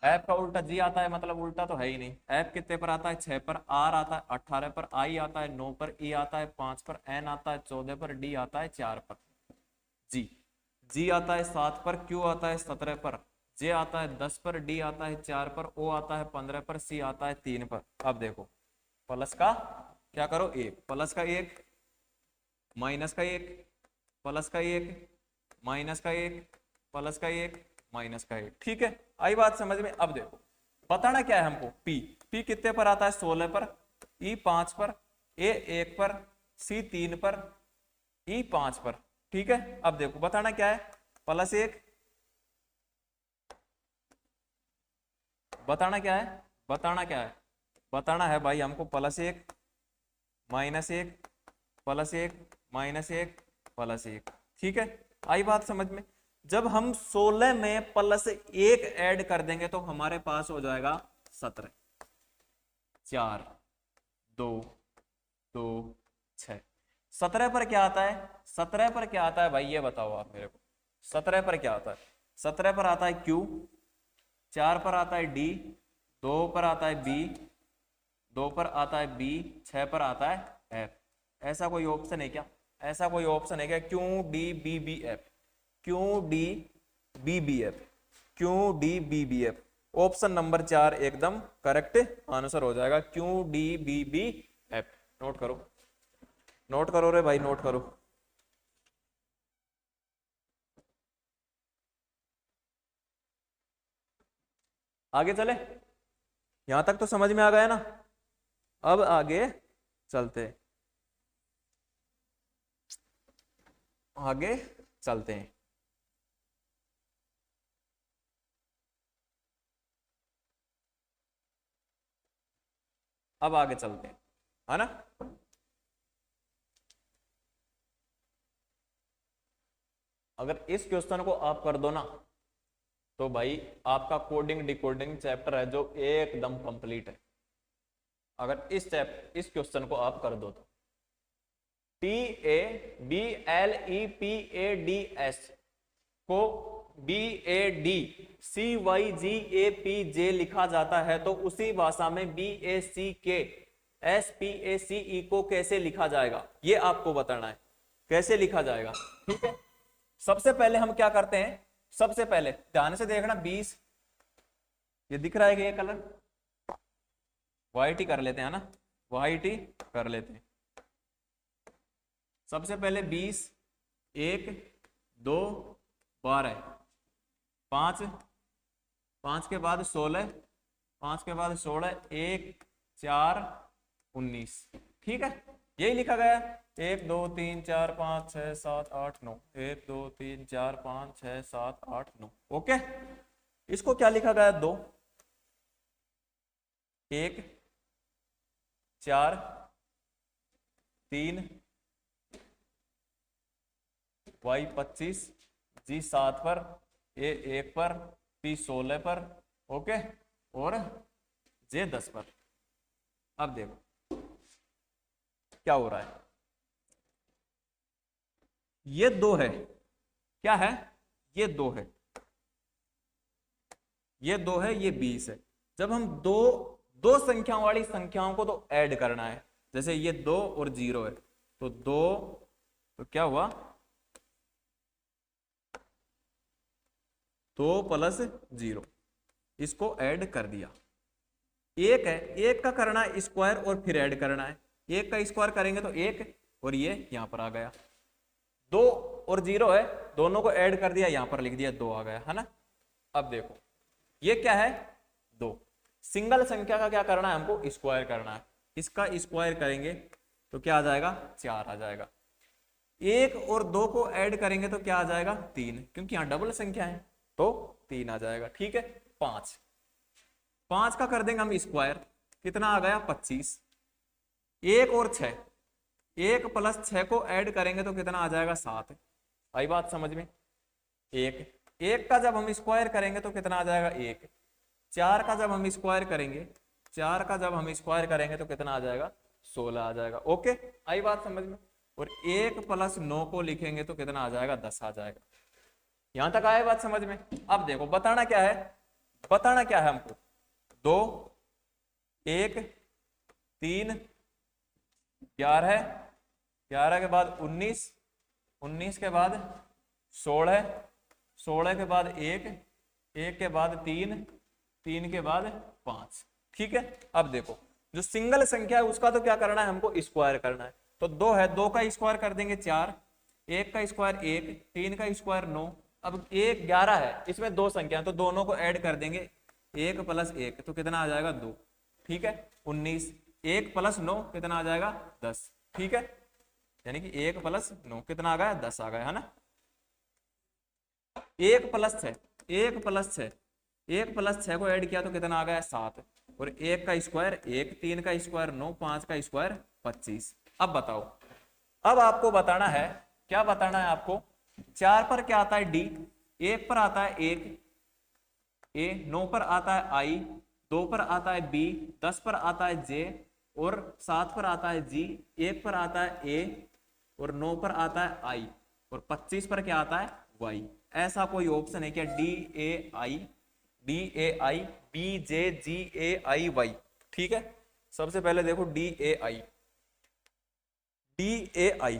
एफ का उल्टा जी आता है, मतलब उल्टा तो है ही नहीं। एफ कितने पर आता है? 6 पर, आर आता है 18 पर, आई आता है 9 पर, ई आता है 5 पर, एन आता है 14 पर, डी आता है 4 पर, जी आता है 7 पर, क्यू आता है 17 पर, जे आता है 10 पर, डी आता है 4 पर, ओ आता है 15 पर, सी आता है 3 पर। अब देखो प्लस का क्या करो? 1 प्लस का 1, माइनस का 1, प्लस का 1, माइनस का 1, प्लस का 1, माइनस का 1, ठीक है। आई बात समझ में? अब देखो बताना क्या है हमको? पी कितने पर आता है? 16 पर, ई 5 पर, ए 1 पर, सी 3 पर, ई 5 पर, ठीक है। अब देखो बताना क्या है? +1, बताना क्या है? बताना क्या है? बताना है भाई हमको +1, -1, +1, -1, +1, ठीक है। आई बात समझ में? जब हम 16 में +1 ऐड कर देंगे तो हमारे पास हो जाएगा 17, 4 2 2 6। 17 पर क्या आता है? 17 पर क्या आता है भाई, ये बताओ आप मेरे को। 17 पर क्या आता है? 17 पर आता है क्यू, 4 पर आता है डी, 2 पर आता है बी, 2 पर आता है बी, 6 पर आता है एफ। ऐसा कोई ऑप्शन है क्या? ऐसा कोई ऑप्शन है क्या? Q D B B F, Q D B B F, Q D B B F. Option number 4 एकदम करेक्ट आंसर हो जाएगा, Q D B B F. Note करो, नोट करो रे भाई, नोट करो। आगे चले, यहां तक तो समझ में आ गया ना? अब आगे चलते, आगे चलते हैं। अब आगे चलते हैं, है ना। अगर इस क्वेश्चन को आप कर दो ना तो भाई आपका कोडिंग डिकोडिंग चैप्टर है जो एकदम कंप्लीट है। अगर इस क्वेश्चन को आप कर दो तो TABLEPADS को BADCYGAPJ लिखा जाता है, तो उसी भाषा में BACKSPACE को कैसे लिखा जाएगा ये आपको बताना है, कैसे लिखा जाएगा, ठीक है। सबसे पहले हम क्या करते हैं? सबसे पहले ध्यान से देखना, 20 ये दिख रहा है कि ये कलर व्हाइट ही कर लेते हैं ना, व्हाइट ही कर लेते हैं। सबसे पहले 20, 1 2 12, 5 5 के बाद 16, 5 के बाद 16, 1 4 19। ठीक है, यही लिखा गया है। 1 2 3 4 5 6 7 8 9, 1 2 3 4 5 6 7 8 9। ओके, इसको क्या लिखा गया? 2 1 4 3 y 25 जी 7 पर, ए 1 पर, पी 16 पर, ओके, और जे 10 पर। अब देखो क्या हो रहा है। ये 2 है, क्या है? ये 2 है, ये 2 है, ये 20 है। जब हम दो संख्याओं वाली संख्याओं को तो ऐड करना है, जैसे ये 2 और 0 है, तो 2, तो क्या हुआ? 2 प्लस 0, इसको ऐड कर दिया। 1 है, 1 का करना है स्क्वायर और फिर ऐड करना है। 1 का स्क्वायर करेंगे तो 1, और ये यहां पर आ गया। 2 और 0 है, दोनों को ऐड कर दिया, यहां पर लिख दिया, 2 आ गया, है ना। अब देखो ये क्या है? 2। सिंगल संख्या का क्या करना है? हमको स्क्वायर करना है। इसका स्क्वायर करेंगे तो क्या आ जाएगा? 4 आ जाएगा। 1 और 2 को ऐड करेंगे तो क्या आ जाएगा? 3, क्योंकि यहां डबल संख्या है तो 3 आ जाएगा। ठीक है, 5 का कर देंगे हम स्क्वायर, कितना आ गया? 25। 1 और 6, 1 प्लस 6 को ऐड करेंगे तो कितना आ जाएगा? 7। आई बात समझ में? 1 का जब हम स्क्वायर करेंगे तो कितना आ जाएगा? 1। 4 का जब हम स्क्वायर करेंगे, 4 का जब हम स्क्वायर करेंगे तो कितना आ जाएगा? 16 आ जाएगा। ओके, आई बात समझ में? और 1 प्लस 9 को लिखेंगे तो कितना आ जाएगा? 10 आ जाएगा। यहां तक आए बात समझ में? अब देखो बताना क्या है, बताना क्या है हमको? 2 1 3 11, 11 के बाद 19, 19 के बाद 16, 16 के बाद 1, 1 के बाद 3, 3 के बाद 5। ठीक है, अब देखो जो सिंगल संख्या है उसका तो क्या करना है? हमको स्क्वायर करना है। तो 2 है, 2 का स्क्वायर कर देंगे 4, 1 का स्क्वायर 1, 3 का स्क्वायर 9। अब 1 11 है, इसमें 2 संख्या है तो दोनों को ऐड कर देंगे, 1 प्लस 1 तो कितना आ जाएगा? 2। ठीक है, 19। 1 प्लस 9 कितना आ जाएगा? 10। ठीक है, यानी कि 1 प्लस 9 कितना आ गया? 10 आ गया, है ना। 1 प्लस 6, 1 प्लस 6, 1 प्लस 6 को ऐड किया तो कितना आ गया? 7। और 1 का स्क्वायर 1, 3 का स्क्वायर 9, 5 का स्क्वायर 25। अब बताओ, अब आपको बताना है, क्या बताना है आपको? 4 पर क्या आता है? डी, 1 पर आता है 1 ए, 9 पर आता है आई, 2 पर आता है बी, 10 पर आता है जे, और 7 पर आता है जी, 1 पर आता है ए, और 9 पर आता है आई, और 25 पर क्या आता है? वाई। ऐसा कोई ऑप्शन है क्या? D A I, D A I, B J G A I Y. ठीक है, सबसे पहले देखो D A I, D A I,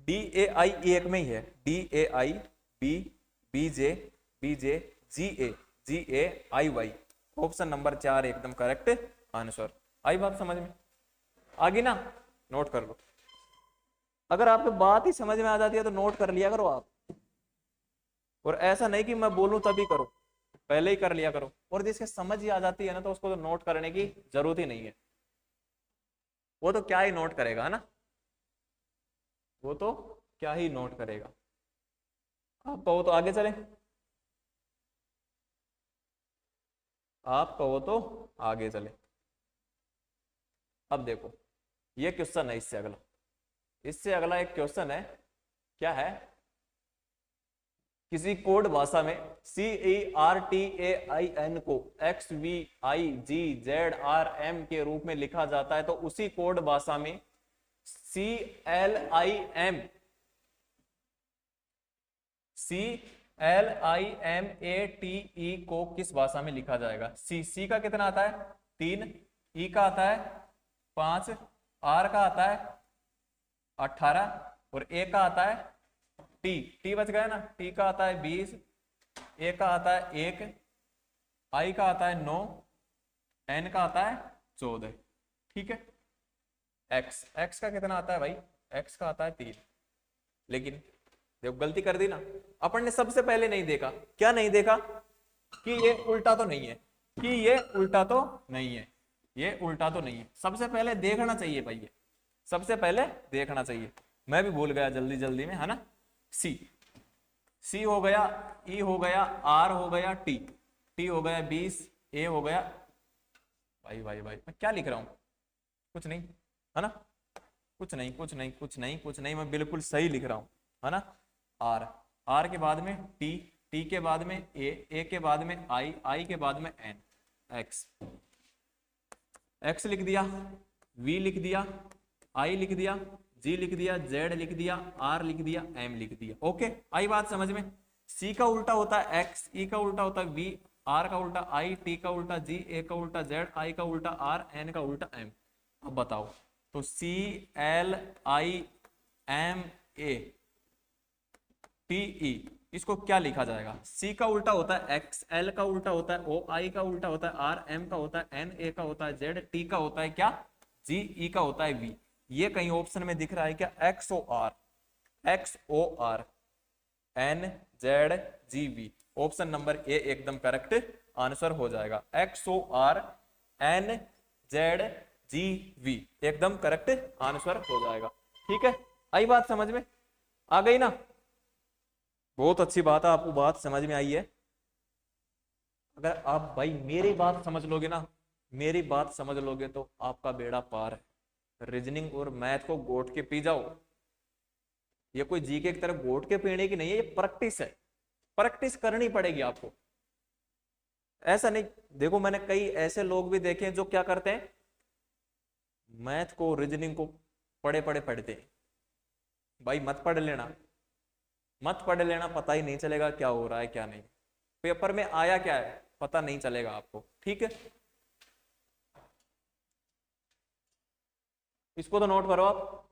D A I एक में ही है। D A I, B, B J G A I Y. Option number 4 एकदम करेक्ट आंसर। आई बात समझ में? आगे ना, नोट कर लो। अगर आपको बात ही समझ में आ जाती है तो नोट कर लिया करो आप, और ऐसा नहीं कि मैं बोलूं तभी करो, पहले ही कर लिया करो। और जिसके समझ ही आ जाती है ना तो उसको तो नोट करने की जरूरत ही नहीं है, वो तो क्या ही नोट करेगा, है ना। वो तो क्या ही नोट करेगा। आप कहो तो आगे चले, आप कहो तो आगे चले। अब देखो ये क्वेश्चन है, इससे अगला एक क्वेश्चन है। क्या है? किसी कोड भाषा में CERTAIN को XVIGZRM के रूप में लिखा जाता है, तो उसी कोड भाषा में CLIMATE को किस भाषा में लिखा जाएगा? C का कितना आता है? 3, E का आता है 5, R का आता है 18, और A का आता है T बच गया ना, T का आता है 20, A का आता है 1, I का आता है 9, N का आता है 14। ठीक है, X का कितना आता है भाई? X का आता है 3। लेकिन देखो गलती कर दी ना, अपन ने सबसे पहले नहीं देखा। क्या नहीं देखा? कि ये उल्टा तो नहीं है, कि ये उल्टा तो नहीं है, ये उल्टा तो नहीं है। सबसे पहले देखना चाहिए भाई, ये सबसे पहले देखना चाहिए। मैं भी भूल गया जल्दी जल्दी में, है ना। सी, सी हो गया, ई हो गया, आर हो गया, टी, टी हो गया 20, ए हो गया, भाई भाई भाई मैं क्या लिख रहा हूं, कुछ नहीं, है ना, कुछ नहीं कुछ नहीं कुछ नहीं कुछ नहीं, मैं बिल्कुल सही लिख रहा हूं, है ना। आर, आर के बाद में टी, टी के बाद में ए के बाद में आई, आई के बाद में एन, एक्स, एक्स लिख दिया, वी लिख दिया, आई लिख दिया, जी लिख दिया, जेड लिख दिया, आर लिख दिया, एम लिख दिया। ओके, आई बात समझ में। सी का उल्टा होता है एक्स, ई का उल्टा होता है वी, आर का उल्टा आई, टी का उल्टा जी, ए का उल्टा जेड, आई का उल्टा आर, एन का उल्टा एम। अब बताओ, तो C L I M A T E, इसको क्या लिखा जाएगा। सी का उल्टा होता है एक्स, एल का उल्टा होता है ओ, आई का उल्टा होता है आर, एम का होता है एन, ए का होता है जेड, टी का होता है क्या, जी, ई का होता है वी। ये कहीं ऑप्शन में दिख रहा है क्या, X O R, X O R, N Z G V. Option number A एकदम करेक्ट आंसर हो जाएगा, X O R N Z G V एकदम करेक्ट आंसर हो जाएगा। ठीक है, आई बात समझ में, आ गई ना, बहुत अच्छी बात है, आपको बात समझ में आई है। अगर आप भाई मेरी बात समझ लोगे ना, मेरी बात समझ लोगे तो आपका बेड़ा पार है। रीजनिंग और मैथ को गोट के पी जाओ, ये कोई जीके की तरह गोट के पीने की नहीं है, ये प्रैक्टिस है, प्रैक्टिस करनी पड़ेगी आपको। ऐसा नहीं, देखो मैंने कई ऐसे लोग भी देखे हैं जो क्या करते हैं, मैथ को रीजनिंग को पढ़े पढ़े पढ़ते हैं। भाई मत पढ़ लेना, मत पढ़ लेना, पता ही नहीं चलेगा क्या हो रहा है क्या नहीं, पेपर में आया क्या है पता नहीं चलेगा आपको। ठीक है, इसको तो नोट करो आप,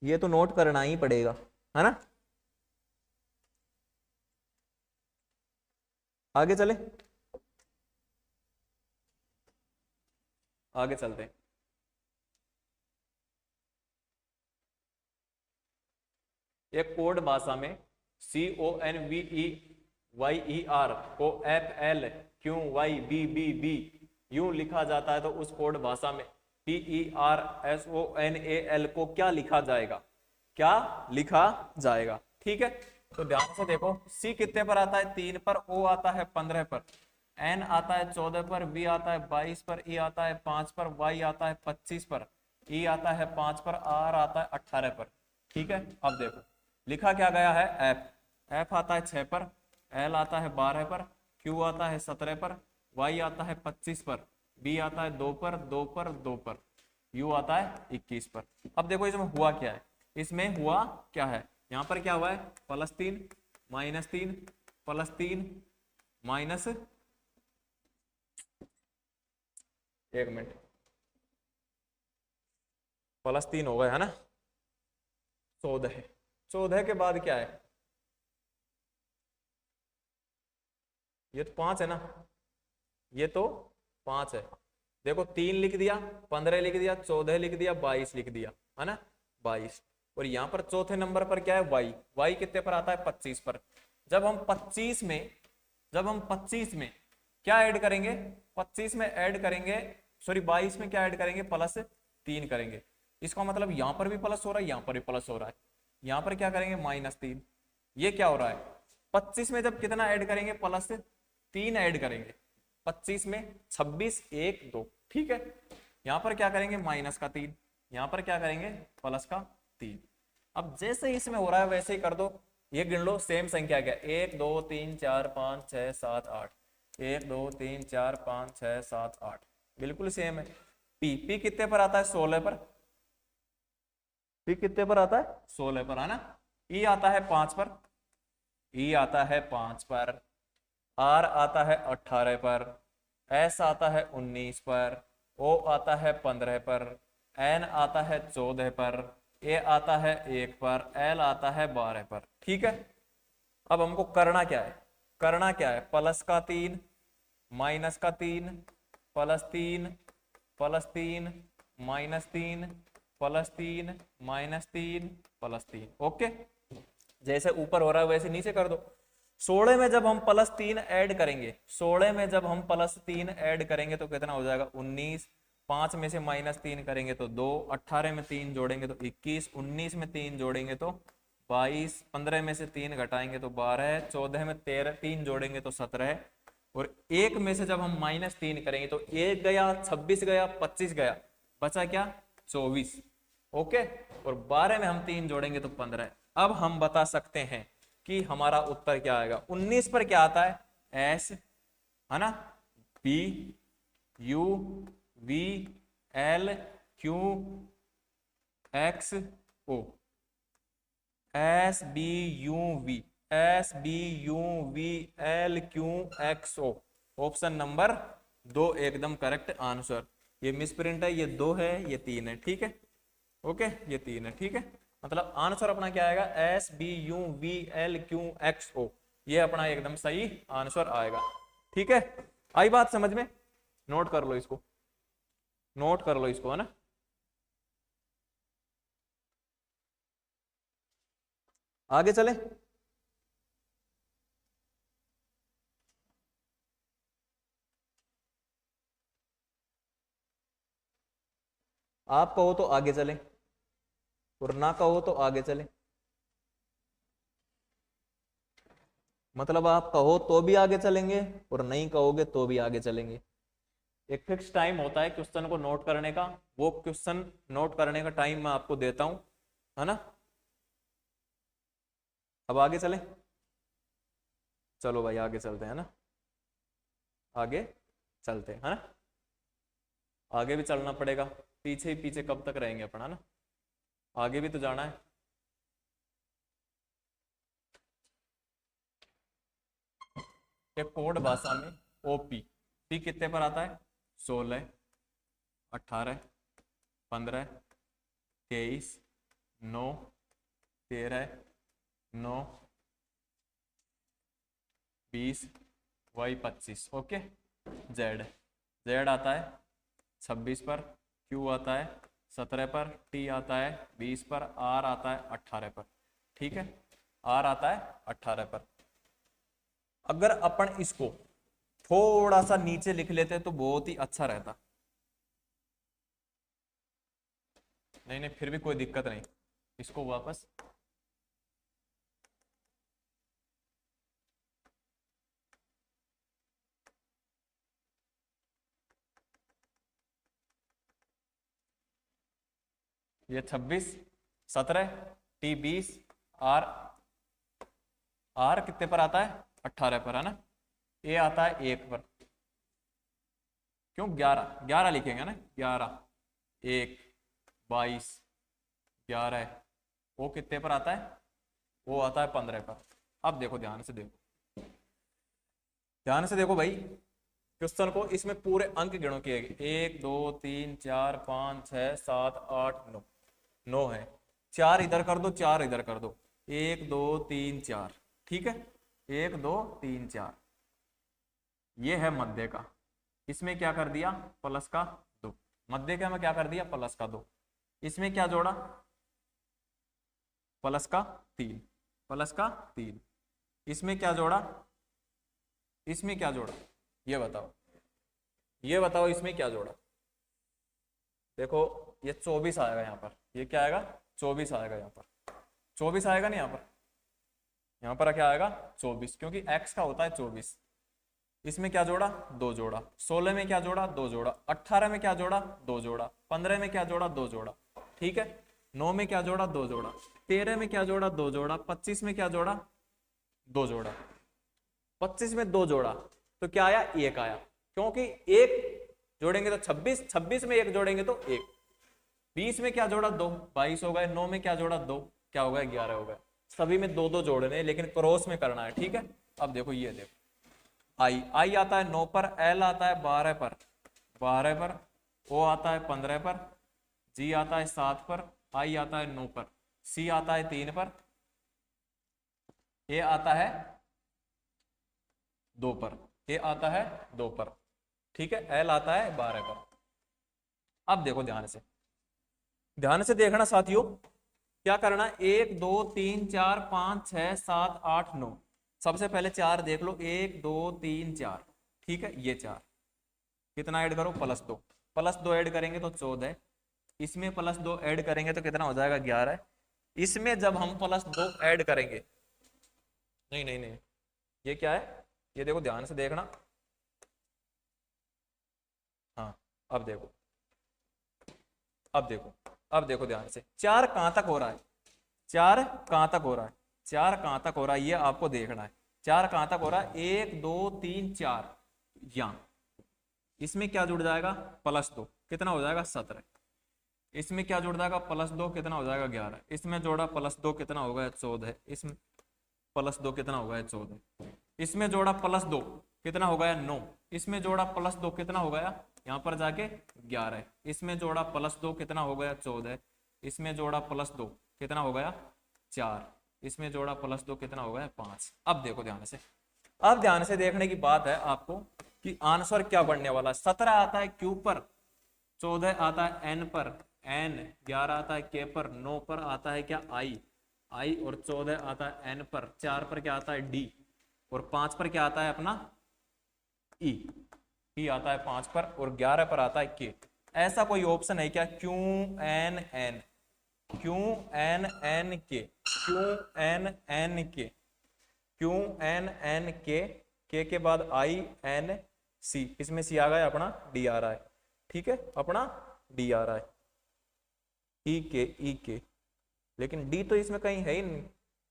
ये तो नोट करना ही पड़ेगा, है ना। आगे चले, आगे चलते हैं। एक कोड भाषा में CONVEYER को FL QYBBB यूं लिखा जाता है, तो उस कोड भाषा में PERSONAL को क्या लिखा जाएगा, क्या लिखा जाएगा। ठीक है, तो ध्यान से देखो, C कितने पर आता है 3 पर, O आता है 15 पर, N आता है 14 पर, V आता है 22 पर, E आता है 5 पर, Y आता है 25 पर, E आता है 5 पर, R आता है 18 पर। ठीक है, अब देखो लिखा क्या गया है, F, F आता है 6 पर, L आता है 12 पर, Q आता है 17 पर, Y आता है 25 पर, B आता है 2 पर, 2 पर, 2 पर, U आता है 21 पर। अब देखो इसमें हुआ क्या है, इसमें हुआ क्या है, यहाँ पर क्या हुआ है, +3 -3 +3 माइनस, एक मिनट, +3 हो गया है ना, 14, 14 के बाद क्या है, ये तो 5 है ना, ये तो 5 है। देखो 3 लिख दिया, 15 लिख दिया, 14 लिख दिया, 22 लिख दिया, है ना 22। और यहाँ पर चौथे नंबर पर क्या है, वाई, वाई कितने पर आता है 25 पर। जब हम 25 में, जब हम 25 में क्या ऐड करेंगे, 25 में ऐड करेंगे, सॉरी 22 में क्या ऐड करेंगे, +3 करेंगे। इसका मतलब यहाँ पर भी प्लस हो रहा है, यहाँ पर भी प्लस हो रहा है, यहाँ पर क्या करेंगे -3। ये क्या हो रहा है, 25 में जब कितना ऐड करेंगे, +3 ऐड करेंगे, 25 में 26 1 2। ठीक है, यहाँ पर क्या करेंगे, -3, यहाँ पर क्या करेंगे, +3। अब जैसे इसमें हो रहा है वैसे ही कर दो, ये गिन लो, सेम संख्या क्या, 1 2 3 4 5 6 7 8, 1 2 3 4 5 6 7 8, बिल्कुल सेम है। पी, पी कितने पर आता है, 16 पर, पी कितने पर आता है, 16 पर, है ना। ई आता है 5 पर, ई आता है 5 पर, आर आता है 18 पर, एस आता है 19 पर, ओ आता है 15 पर, एन आता है 14 पर, ए आता है 1 पर, एल आता है 12 पर। ठीक है, अब हमको करना क्या है, करना क्या है, +3 -3 +3 +3 -3 +3 -3 +3। ओके, जैसे ऊपर हो रहा है वैसे नीचे कर दो। 16 में जब हम +3 ऐड करेंगे, 16 में जब हम +3 ऐड करेंगे तो कितना हो जाएगा 19, 5 में से -3 करेंगे तो 2, 18 में 3 जोड़ेंगे तो 21, 19 में 3 जोड़ेंगे तो 22, 15 में से 3 घटाएंगे तो 12, 14 में 3 जोड़ेंगे तो 17, और 1 में से जब हम -3 करेंगे तो 1 गया, 26 गया, 25 गया, बचा क्या 24। ओके, और 12 में हम 3 जोड़ेंगे तो 15। अब हम बता सकते हैं कि हमारा उत्तर क्या आएगा। 19 पर क्या आता है एस, है ना, B U V L Q X O, S B U V, S B U V L Q X O. Option number 2 एकदम करेक्ट आंसर। ये मिस प्रिंट है, ये 2 है, ये 3 है, ठीक है। ओके, ये 3 है, ठीक है। मतलब आंसर अपना क्या आएगा S B U V L Q X O, ये अपना एकदम सही आंसर आएगा, ठीक है। आई बात समझ में, नोट कर लो इसको, नोट कर लो इसको, है ना। आगे चले, आप कहो तो आगे चले और ना कहो तो आगे चले। मतलब आप कहो तो भी आगे चलेंगे और नहीं कहोगे तो भी आगे चलेंगे। एक फिक्स टाइम होता है क्वेश्चन को नोट करने का, वो क्वेश्चन नोट करने का टाइम मैं आपको देता हूं, है ना। अब आगे चले, चलो भाई आगे चलते हैं ना, आगे चलते हैं, है ना। आगे भी चलना पड़ेगा, पीछे ही पीछे कब तक रहेंगे अपन, है ना, आगे भी तो जाना है। एक कोड भाषा में ओपी, पी कितने पर आता है 16, 18, 15, 23, 9, 13, 9, 20, वाई 25। ओके, जेड, जेड आता है 26 पर, क्यू आता है 17 पर, टी आता है 20 पर, आर आता है 18 पर, ठीक है, आर आता है 18 पर। अगर अपन इसको थोड़ा सा नीचे लिख लेते तो बहुत ही अच्छा रहता। नहीं नहीं, फिर भी कोई दिक्कत नहीं, इसको वापस ये 26, 17, टी 20, आर, आर कितने पर आता है 18 पर, है ना। ए आता है 1 पर, क्यों 11, 11 लिखेंगे ना, 11, 1, 22, 11, वो कितने पर आता है, वो आता है 15 पर। अब देखो ध्यान से देखो, ध्यान से देखो भाई क्वेश्चन को, इसमें पूरे अंक गिनो किए गए 1 2 3 4 5 6 7 8 9, 9 है, 4 इधर कर दो, 4 इधर कर दो, 1 2 3 4, ठीक है, 1 2 3 4, ये है मध्य का, इसमें क्या कर दिया प्लस का 2, मध्य का में क्या कर दिया प्लस का 2, इसमें क्या जोड़ा प्लस का 3, प्लस का 3, इसमें क्या जोड़ा, इसमें क्या जोड़ा, ये बताओ, ये बताओ इसमें क्या जोड़ा। देखो ये 24 आएगा यहाँ पर, ये क्या आएगा 24 आएगा यहाँ पर, 24 आएगा नहीं यहाँ पर क्या आएगा 24, क्योंकि x का होता है 24। इसमें क्या जोड़ा 2 जोड़ा, 16 में क्या जोड़ा 2 जोड़ा, 18 में क्या जोड़ा 2 जोड़ा, 15 में क्या जोड़ा 2 जोड़ा, ठीक है, 9 में क्या जोड़ा 2 जोड़ा, 13 में क्या जोड़ा 2 जोड़ा, 25 में क्या जोड़ा 2 जोड़ा, 25 में 2 जोड़ा तो क्या आया 1 आया, क्योंकि 1 जोड़ेंगे तो 26, 26 में 1 जोड़ेंगे तो 1, 20 में क्या जोड़ा 2, 22 हो गए, 9 में क्या जोड़ा 2, क्या हो गया 11 हो गया। सभी में 2 2 जोड़ने, लेकिन क्रॉस में करना है, ठीक है। अब देखो ये देखो आई, आई आता है 9 पर, एल आता है 12 पर, 12 पर, ओ आता है 15 पर, जी आता है 7 पर, आई आता है 9 पर, सी आता है 3 पर, ए आता है 2 पर, ए आता है 2 पर, ठीक है, एल आता है 12 पर। अब देखो ध्यान से, ध्यान से देखना साथियों, क्या करना 1 2 3 4 5 6 7 8 9, सबसे पहले 4 देख लो, 1 2 3 4, ठीक है, ये 4 कितना ऐड करो, +2, +2 ऐड करेंगे तो 14, इसमें +2 ऐड करेंगे तो कितना हो जाएगा, 11, इसमें जब हम +2 ऐड करेंगे, नहीं नहीं नहीं, ये क्या है, ये देखो ध्यान से देखना, हाँ अब देखो, अब देखो, अब देखो ध्यान से, 4 कहां तक हो रहा है, 4 कहां तक हो रहा है, 4 कहां तक हो रहा है, ये आपको देखना है, 4 कहां तक हो रहा है, 1 2 3 4, यहां, इसमें क्या जुड़ जाएगा, +2 कितना हो जाएगा, 17, इसमें क्या जुड़ जाएगा, +2 कितना हो जाएगा, 11, इसमें जोड़ा +2 कितना हो गया, 14, इसमें +2 कितना हो गया, 14, इसमें जोड़ा +2 कितना हो गया, 9, इसमें जोड़ा +2 कितना हो गया, यहाँ पर जाके 11, इसमें जोड़ा +2 कितना हो गया, 14, इसमें जोड़ा +2 कितना हो गया, 4, इसमें जोड़ा +2 कितना हो गया, 5। अब देखो ध्यान से, अब ध्यान से देखने की बात है आपको कि आंसर क्या बनने वाला है, 17 आता है Q पर, 14 आता है N पर, N 11 आता है K पर, 9 पर आता है क्या, I और 14 आता है N पर, 4 पर क्या आता है D, और 5 पर क्या आता है अपना E आता है 5 पर, और 11 पर आता है K। ऐसा कोई ऑप्शन है क्या, Q N N Q N N K Q N N K Q N N K के बाद I N C, इसमें C आ गया अपना D आ रहा है, ठीक है, अपना D आ रहा है, E K, लेकिन D तो इसमें कहीं है ही नहीं,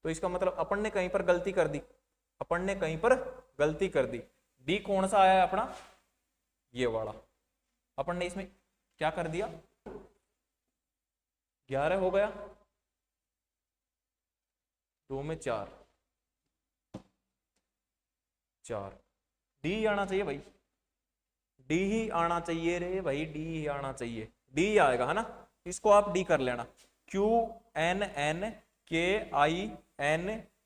तो इसका मतलब अपन ने कहीं पर गलती कर दी, अपन ने कहीं पर गलती कर दी। D कौन सा आया है अपना, ये वाला, अपन ने इसमें क्या कर दिया, 11 हो गया, 2 में 4, डी आना चाहिए भाई, डी ही आना चाहिए रे भाई, डी ही आना चाहिए, डी आएगा है ना, इसको आप डी कर लेना, Q N N K I N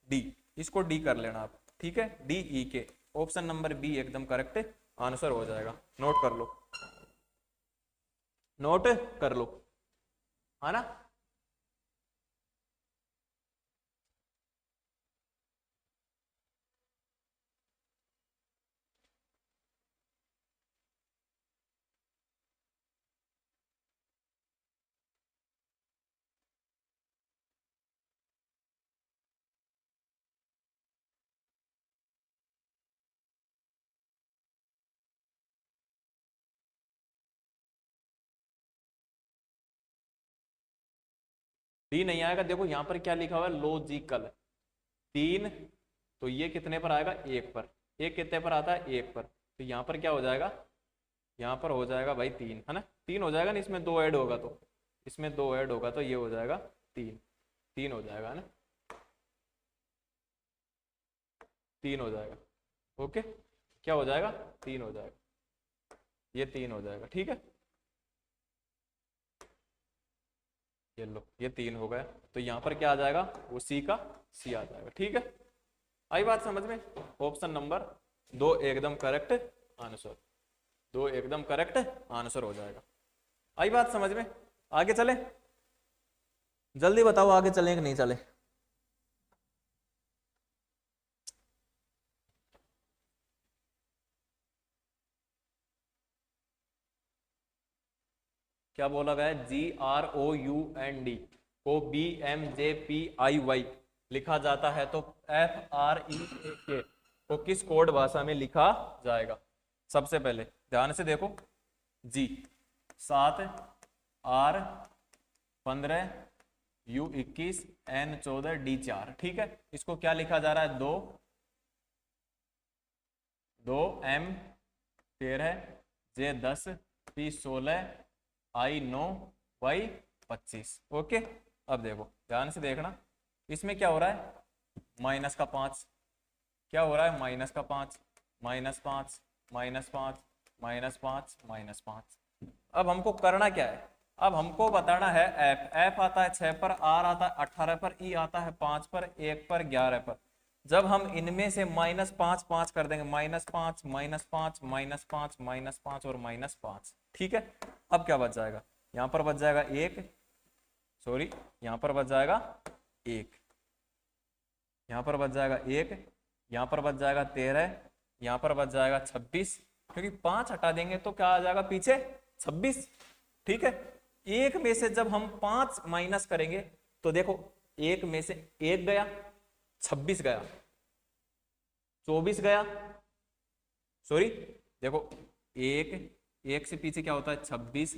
D, इसको डी कर लेना आप, ठीक है, D E K, option number B एकदम करेक्ट आंसर हो जाएगा, नोट कर लो, नोट कर लो, है ना। डी नहीं आएगा, देखो यहां पर क्या लिखा हुआ है, लॉजिकल, 3, तो ये कितने पर आएगा, 1 पर, एक कितने पर आता है, 1 पर, तो यहाँ पर क्या हो जाएगा, यहाँ पर हो जाएगा भाई 3, है ना, 3 हो जाएगा ना, इसमें 2 ऐड होगा तो, इसमें 2 ऐड होगा तो ये हो जाएगा 3, 3 हो जाएगा, है ना, 3 हो जाएगा, ओके, क्या हो जाएगा, 3 हो जाएगा, ये 3 हो जाएगा, ठीक है, ये लो, ये 3 हो गया, तो यहाँ पर क्या आ जाएगा, वो सी का सी आ जाएगा, ठीक है, आई बात समझ में, ऑप्शन नंबर 2 एकदम करेक्ट आंसर, 2 एकदम करेक्ट आंसर हो जाएगा, आई बात समझ में, आगे चले, जल्दी बताओ आगे चलें कि नहीं चले, क्या बोला गया है, GROUND को BMJPIY लिखा जाता है, तो FREAK को किस कोड भाषा में लिखा जाएगा, सबसे पहले ध्यान से देखो, G 7, R 15, U 21, N 14, D 4, ठीक है, इसको क्या लिखा जा रहा है, 2 M 13, J 10, P 16, I 9, Y 25, okay. अब देखो ध्यान से देखना, इसमें क्या हो रहा है, -5, क्या हो रहा है, -5, -5, -5, -5, -5। अब हमको करना क्या है, अब हमको बताना है F आता है 6 पर, R आता है 18 पर, E आता है 5 पर, 1 पर, 11 पर, जब हम इनमें से -5 5 कर देंगे, -5 -5 -5 -5 और -5, ठीक है, अब क्या बच जाएगा, यहाँ पर बच जाएगा 1, सॉरी यहाँ पर बच जाएगा 1, यहाँ पर बच जाएगा 1, यहाँ पर बच जाएगा 13, यहाँ पर बच जाएगा 26, क्योंकि 5 हटा देंगे तो क्या आ जाएगा पीछे 26। ठीक है, एक में से जब हम 5 माइनस करेंगे तो देखो एक में से एक गया, 26 गया, 24 गया, सॉरी देखो एक से पीछे क्या होता है 26,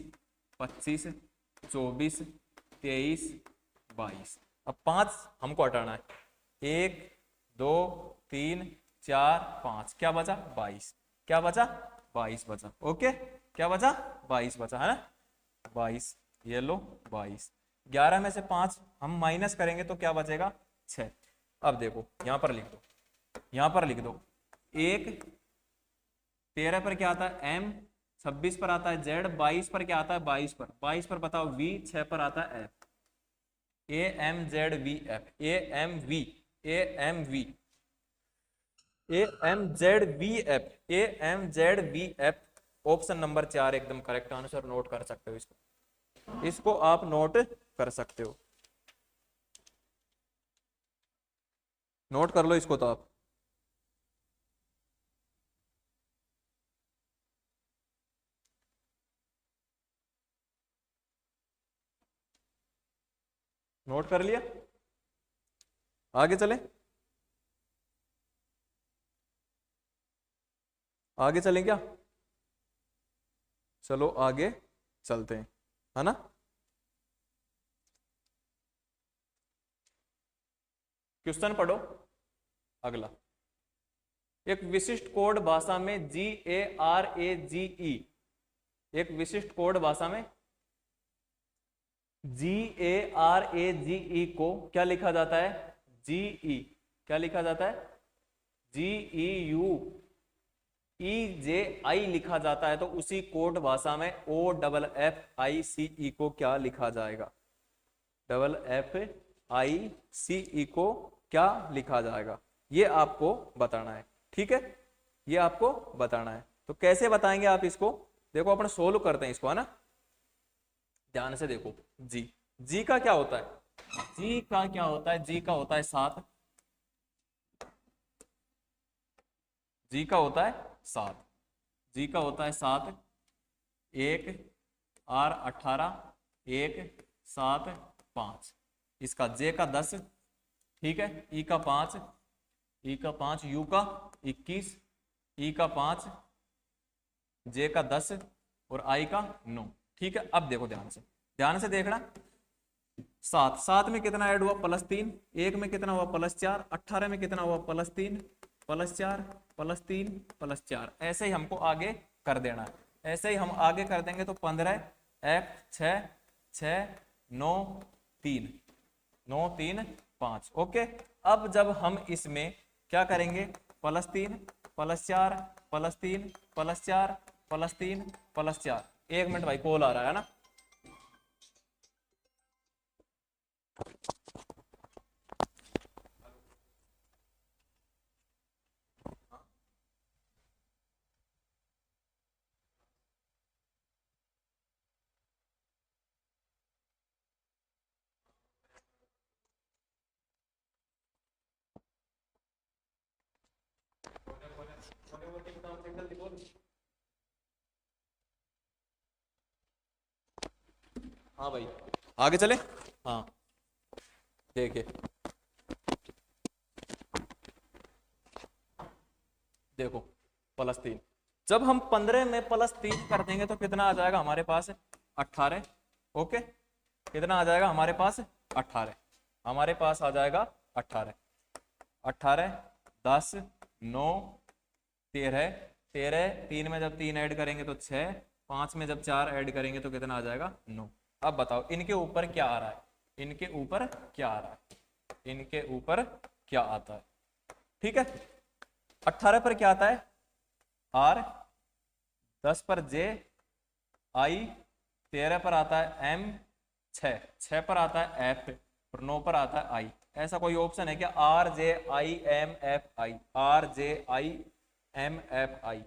25, 24, 23, 22। अब 5 हमको हटाना है, 1 2 3 4 5, क्या बचा 22, क्या बचा 22 बचा। ओके, क्या बचा 22 बचा है ना, 22, ये लो 22। 11 में से 5 हम माइनस करेंगे तो क्या बचेगा 6। अब देखो यहां पर लिख दो, यहां पर लिख दो, 1 13 पर क्या आता है m, 26 पर आता है z, 22 पर क्या आता है 22 पर बताओ v, 6 पर आता है f, a m z v f, a m v, a m v, a m z v f, a m z v f। Option number 4 एकदम करेक्ट आंसर, नोट कर सकते हो इसको, इसको आप नोट कर सकते हो, नोट कर लो इसको तो आप। नोट कर लिया, आगे चले, आगे चलें क्या, चलो आगे चलते हैं, है ना। क्वेश्चन पढ़ो अगला। एक विशिष्ट कोड भाषा में GARAGE, एक विशिष्ट कोड भाषा में GARAGE को क्या लिखा जाता है, GE, क्या लिखा जाता है GEUEJI लिखा जाता है, तो उसी कोड भाषा में OFFICE को क्या लिखा जाएगा, FFICE को क्या लिखा जाएगा, ये आपको बताना है। ठीक है, ये आपको बताना है, तो कैसे बताएंगे आप इसको, देखो अपन सोल्व करते हैं इसको, है ना, ध्यान से देखो। जी का क्या होता है, जी का क्या होता है, जी का होता है 7, जी का होता है 7, जी का होता है 7, 1 R 18, 1 7 5, इसका जे का 10, ठीक है, ई का 5, ई का 5, यू का 21, ई का 5, जे का 10 और आई का 9। ठीक है, अब देखो ध्यान से देखना, 7 में कितना ऐड हुआ +3, 1 में कितना हुआ +4, 18 में कितना हुआ +3 +4 +3 +4, ऐसे ही हमको आगे कर देना है। ऐसे ही हम आगे कर देंगे तो 15 F 6 6 9 3 9 3 5। ओके, अब जब हम इसमें क्या करेंगे +3 +4 +3 +4 +3 +4। 1 मिनट भाई, कॉल आ रहा है ना। हाँ भाई, आगे चले। हाँ देखिए, देखो +3, जब हम 15 में +3 कर देंगे तो कितना आ जाएगा हमारे पास 18। ओके, कितना आ जाएगा हमारे पास 18, हमारे पास आ जाएगा 18, 18 10 9 13, 13 3 में जब 3 ऐड करेंगे तो 6, 5 में जब 4 ऐड करेंगे तो कितना आ जाएगा 9। अब बताओ इनके ऊपर क्या आ रहा है, इनके ऊपर क्या आ रहा है, इनके ऊपर क्या आता है। ठीक है, 18 पर क्या आता है R, 10 पर J, I, 13 पर आता है M, 6 पर आता है F और 9 पर आता है I। ऐसा कोई ऑप्शन है क्या, RJIMFI, RJIMFI,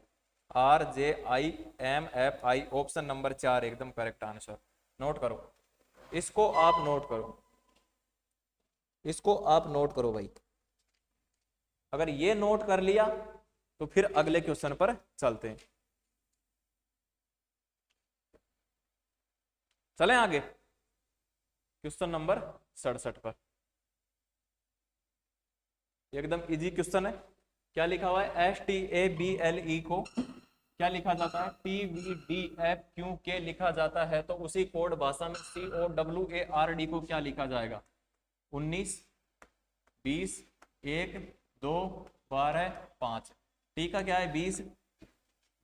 RJIMFI, option number 4 एकदम करेक्ट आंसर। नोट करो इसको, आप नोट करो, इसको आप नोट करो भाई। अगर ये नोट कर लिया तो फिर अगले क्वेश्चन पर चलते हैं। चलें आगे क्वेश्चन नंबर 67 पर। एकदम इजी क्वेश्चन है। क्या लिखा हुआ है? STABLE को क्या लिखा जाता है? TVDFQK लिखा जाता है। तो उसी कोड भाषा में COWARD को क्या लिखा जाएगा? 19, 20, 1, 2, 12, 5। टी का क्या है? 20,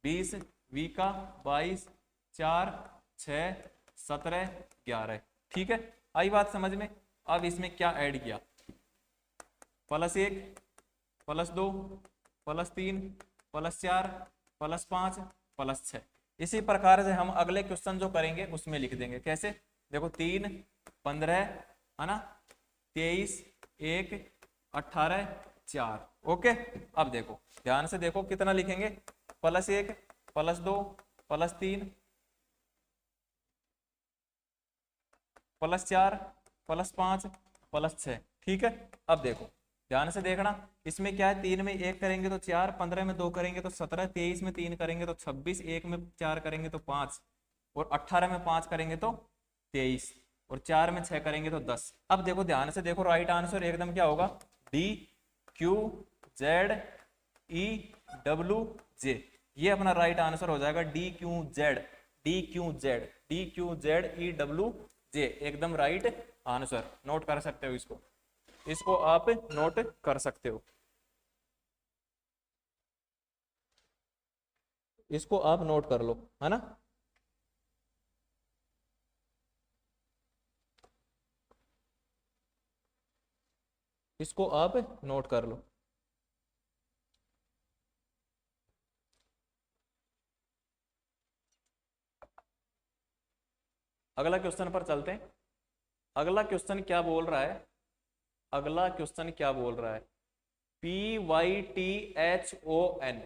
20, वी का 22, 4, 6, 17, 11। ठीक है, आई बात समझ में? अब इसमें क्या ऐड किया? +1, +2, +3, +4, +5, +6। इसी प्रकार से हम अगले क्वेश्चन जो करेंगे उसमें लिख देंगे। कैसे? देखो 3, 15 है ना, 23, 1, 18, 4। ओके, अब देखो ध्यान से देखो कितना लिखेंगे? +1, +2, +3, +4, +5, +6। ठीक है, अब देखो ध्यान से देखना, इसमें क्या है? 3 में 1 करेंगे तो 4, 15 में 2 करेंगे तो 17, 23 में 3 करेंगे तो 26, 1 में 4 करेंगे तो 5, और 18 में 5 करेंगे तो 23, और 4 में 6 करेंगे तो 10। अब देखो ध्यान से देखो, राइट आंसर एकदम क्या होगा? DQZEWJ। ये अपना राइट आंसर हो जाएगा। DQZEWJ एकदम राइट आंसर। नोट कर सकते हो इसको, इसको आप नोट कर सकते हो, इसको आप नोट कर लो, है ना। इसको आप नोट कर लो। अगला क्वेश्चन पर चलते हैं। अगला क्वेश्चन क्या बोल रहा है? अगला क्वेश्चन क्या बोल रहा है? PYTHON,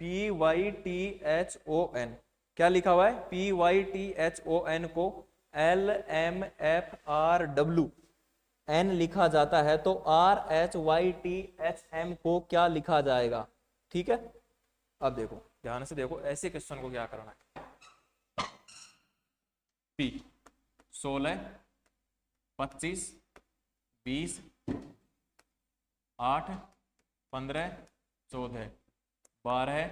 PYTHON क्या लिखा हुआ है? PYTHON को LMFRWN लिखा जाता है, तो RHYTHM को क्या लिखा जाएगा? ठीक है, अब देखो ध्यान से देखो, ऐसे क्वेश्चन को क्या करना है? P 16, 25, 20, 8, 15, 14, 12,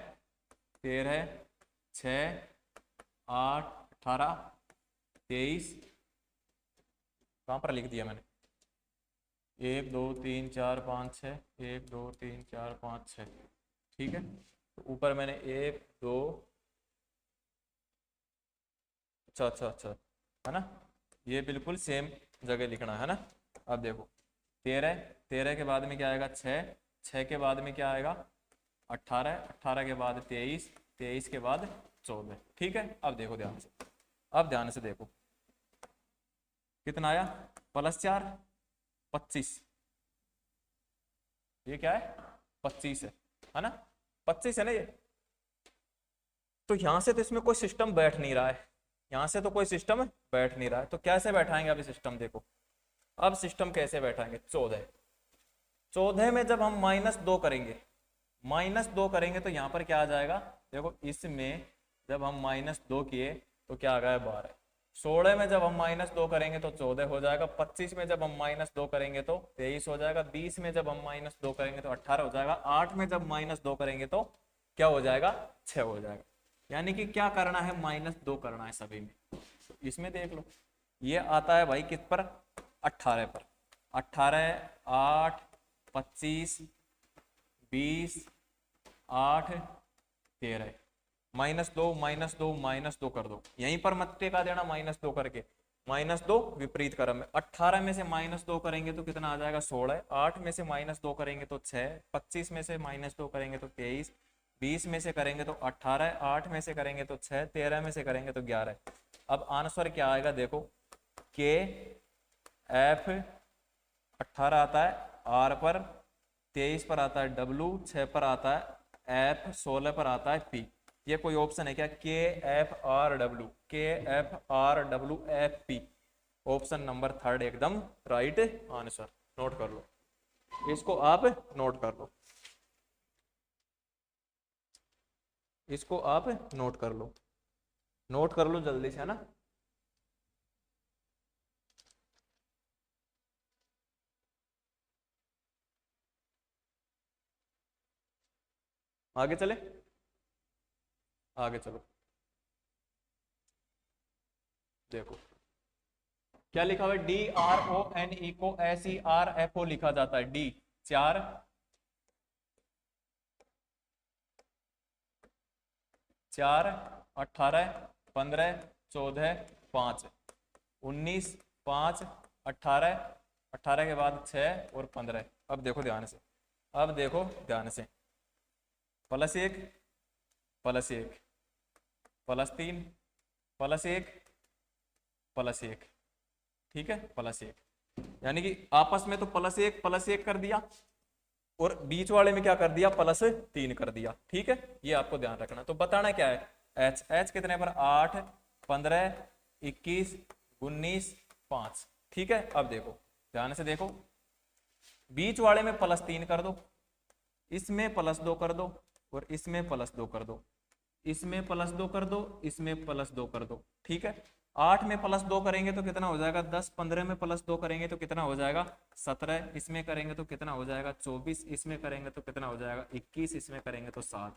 13, 6, 8, 18, 23। कहाँ पर लिख दिया मैंने? 1 2 3 4 5 6, 1 2 3 4 5 6। ठीक है, तो ऊपर मैंने 1 2, अच्छा है ना, ये बिल्कुल सेम जगह लिखना है ना। अब देखो 13, 13 के बाद में क्या आएगा? 6, 6 के बाद में क्या आएगा? 18, 18 के बाद 23, 23 के बाद 14। ठीक है, अब देखो ध्यान से, अब ध्यान से देखो कितना आया? +4, 25। ये क्या है? 25 है ना, 25 है ना ये। तो यहां से तो इसमें कोई सिस्टम बैठ नहीं रहा है, यहां से तो कोई सिस्टम बैठ नहीं रहा है, तो कैसे बैठाएंगे अभी सिस्टम? देखो अब सिस्टम कैसे बैठाएंगे? 14 में जब हम -2 करेंगे, -2 करेंगे तो यहाँ पर क्या आ जाएगा? देखो इसमें जब हम -2 किए तो क्या आ गया? 12। 16 में जब हम -2 करेंगे तो 14 हो जाएगा। 25 में जब हम -2 करेंगे तो 23 हो जाएगा। 20 में जब हम -2 करेंगे तो 18 हो जाएगा। 8 में जब -2 करेंगे तो क्या हो जाएगा? 6 हो जाएगा। यानी कि क्या करना है? -2 करना है सभी में। इसमें देख लो, ये आता है भाई किस पर? 18 पर। 18, 8, 25, 20, 8, 13, -2 -2 -2 कर दो। यहीं पर मत टेका देना -2 करके, -2 विपरीत क्रम में। 18 में से -2 करेंगे तो कितना आ जाएगा? 16। 8 में से -2 करेंगे तो 6। 25 में से -2 करेंगे तो 23। 20 में से करेंगे तो 18। 8 में से करेंगे तो 6। 13 में से करेंगे तो 11। अब आंसर क्या आएगा? देखो के एफ 18 आता है आर पर, 23 पर आता है डब्लू, 6 पर आता है एफ, 16 पर आता है पी। ये कोई ऑप्शन है क्या? के एफ आर डब्लू, के F R W F P. Option number 3 एकदम राइट आंसर। नोट कर लो, इसको आप नोट कर लो। इसको आप नोट कर लो, नोट कर लो जल्दी से, है ना। आगे चले, आगे चलो। देखो क्या लिखा हुआ है, DRONE को SERFO लिखा जाता है। डी 4, 4, 18, 15, 14, 5, 19, 5, 18, 18 के बाद 6 और 15। अब देखो ध्यान से, अब देखो ध्यान से, +1, +1, +3, +1, +1, ठीक है, +1, यानी कि आपस में तो +1 +1 कर दिया, और बीच वाले में क्या कर दिया, +3 कर दिया, ठीक है। ये आपको ध्यान रखना। तो बताना क्या है, एच कितने पर, 8, 15, 21, 19, 5, ठीक है। अब देखो ध्यान से देखो, बीच वाले में +3 कर दो, इसमें +2 कर दो, और इसमें +2 कर दो, इसमें +2 कर दो, इसमें +2 कर दो, ठीक है। 8 में +2 करेंगे तो कितना हो जाएगा 10, 15 में +2 करेंगे तो कितना हो जाएगा 17, इसमें करेंगे तो कितना हो जाएगा 24, इसमें करेंगे तो कितना हो जाएगा 21, इसमें करेंगे तो 7।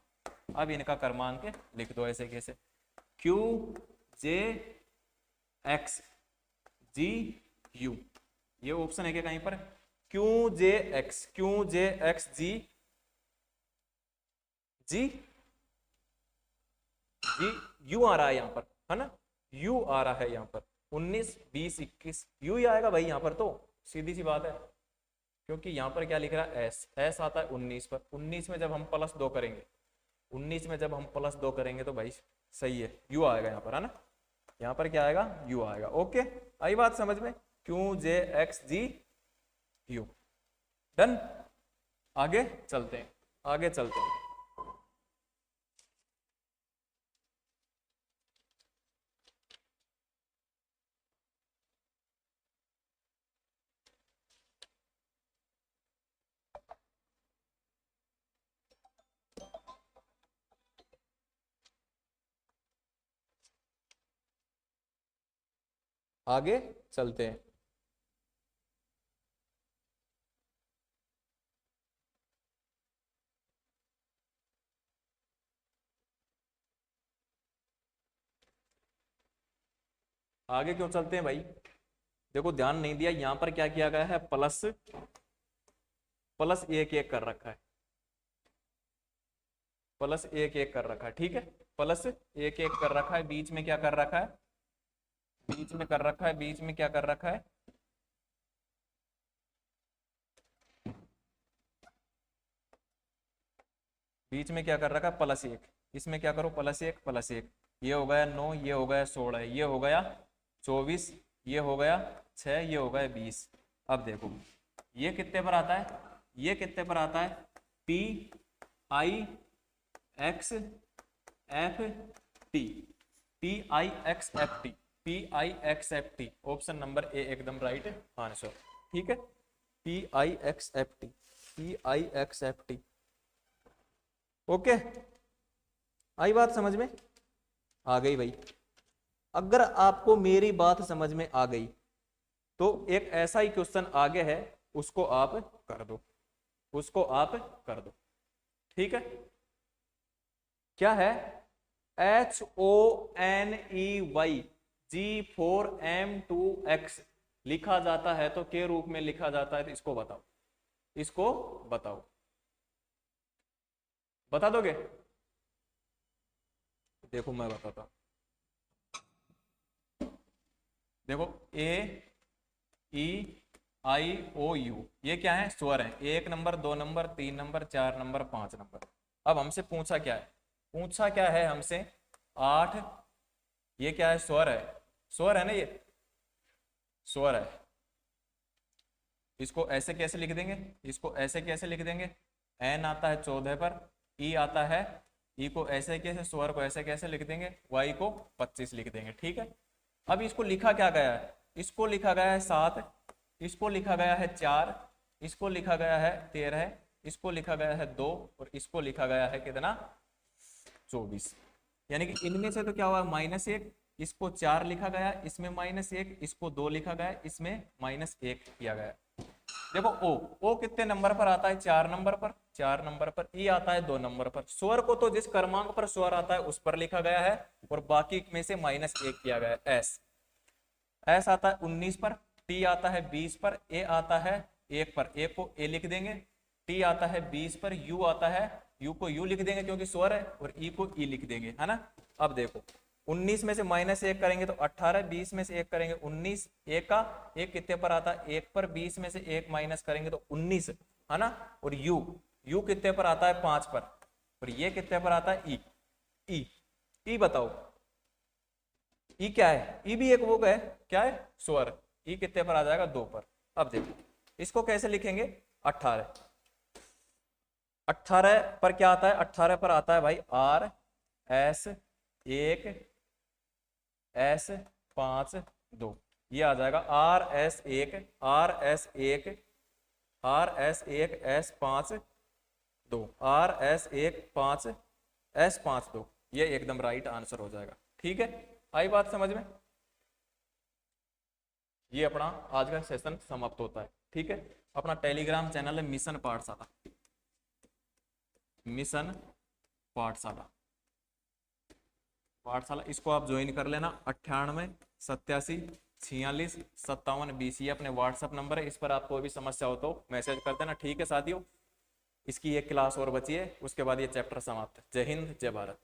अब इनका क्रमांक लिख दो ऐसे कैसे, QJXGU, ये ऑप्शन है क्या कहीं पर, QJXGG, यू आ रहा है यहाँ पर, है ना, यू आ रहा है यहाँ पर, 19, 20, 21 यू ही आएगा भाई यहाँ पर, तो सीधी सी बात है। क्योंकि यहाँ पर क्या लिख रहा है, एस आता है 19 पर, 19 में जब हम +2 करेंगे, 19 में जब हम +2 करेंगे तो भाई सही है, यू आएगा यहाँ पर, है ना, यहाँ पर क्या आएगा, यू आएगा। ओके, आई बात समझ में, QJXGU, डन। आगे चलते हैं, आगे चलते हैं। आगे चलते हैं। आगे क्यों चलते हैं भाई, देखो ध्यान नहीं दिया, यहां पर क्या किया गया है, प्लस प्लस एक एक कर रखा है, प्लस एक एक कर रखा है, ठीक है, प्लस एक एक कर रखा है, बीच में क्या कर रखा है, बीच में कर रखा है, बीच में क्या कर रखा है, बीच में क्या कर रखा है, +1, इसमें क्या करो, +1 +1, ये हो गया 9, ये हो गया 16, ये हो गया 24, ये हो गया 6, ये हो गया 20। अब देखो ये कितने पर आता है, ये कितने पर आता है, PIXFT, PIXFT, PIXFT, option number A एकदम राइट आंसर, ठीक है, PIXFT, PIXFT। ओके, आई बात समझ में, आ गई भाई। अगर आपको मेरी बात समझ में आ गई तो एक ऐसा ही क्वेश्चन आगे है, उसको आप कर दो, उसको आप कर दो, ठीक है। क्या है, HONEY G4M2X लिखा जाता है तो के रूप में लिखा जाता है, तो इसको बताओ, इसको बताओ, बता दोगे, देखो मैं बताता हूं, देखो AEIOU ये क्या है, स्वर है, 1 number, 2 number, 3 number, 4 number, 5 number. अब हमसे पूछा क्या है, पूछा क्या है हमसे 8, ये क्या है, स्वर है, स्वर है ना, ये स्वर है, इसको ऐसे कैसे लिख देंगे, इसको ऐसे कैसे लिख देंगे, N आता है 14 पर, E आता है, E को ऐसे कैसे, स्वर को ऐसे कैसे लिख देंगे, Y को 25 लिख देंगे, ठीक है। अब इसको लिखा क्या गया है, इसको लिखा गया है 7, इसको लिखा गया है 4, इसको लिखा गया है 13, इसको लिखा गया है 2, और इसको लिखा गया है कितना 24। यानी कि इनमें से तो क्या हुआ, -1, इसको 4 लिखा गया, इसमें -1, इसको 2 लिखा गया, इसमें -1 किया गया। देखो ओ कितने नंबर पर आता है, 4 नंबर पर, 4 नंबर पर। ई आता है 2 नंबर पर। स्वर को तो जिस क्रमांक पर स्वर आता है उस पर लिखा गया है, और बाकी में से -1 किया गया है। एस आता है 19 पर, टी आता है 20 पर, ए आता है 1 पर, ए को ए लिख देंगे, टी आता है 20 पर, यू आता है, यू को यू लिख देंगे क्योंकि स्वर है, और ई को ई लिख देंगे, है ना। अब देखो 19 में से -1 करेंगे तो 18, 20 में से 1 करेंगे 19, एक का एक कितने पर आता है 1 पर, 20 में से 1 माइनस करेंगे तो 19, है ना। और यू कितने पर आता है 5 पर, और ये कितने पर आता है ई ई बताओ ई क्या है, ई भी एक वो है, क्या है, स्वर। ई कितने पर आ जाएगा 2 पर। अब देखो इसको कैसे लिखेंगे, 18 पर क्या आता है, 18 पर आता है भाई R S 1 S 5 2, ये आ जाएगा R S 1 R S 1 R S 1 S 5 2 R S 1 5 S 5 2, ये एकदम राइट आंसर हो जाएगा। ठीक है, आई बात समझ में। ये अपना आज का सेशन समाप्त होता है। ठीक है, अपना टेलीग्राम चैनल है मिशन पाठशाला, मिशन पाठशाला, इसको आप ज्वाइन कर लेना। 98 87 46 57 20, ये अपने व्हाट्सएप नंबर है, इस पर आपको भी समस्या हो तो मैसेज कर देना। ठीक है साथियों, इसकी एक क्लास और बची है, उसके बाद ये चैप्टर समाप्त है। जय हिंद, जय भारत।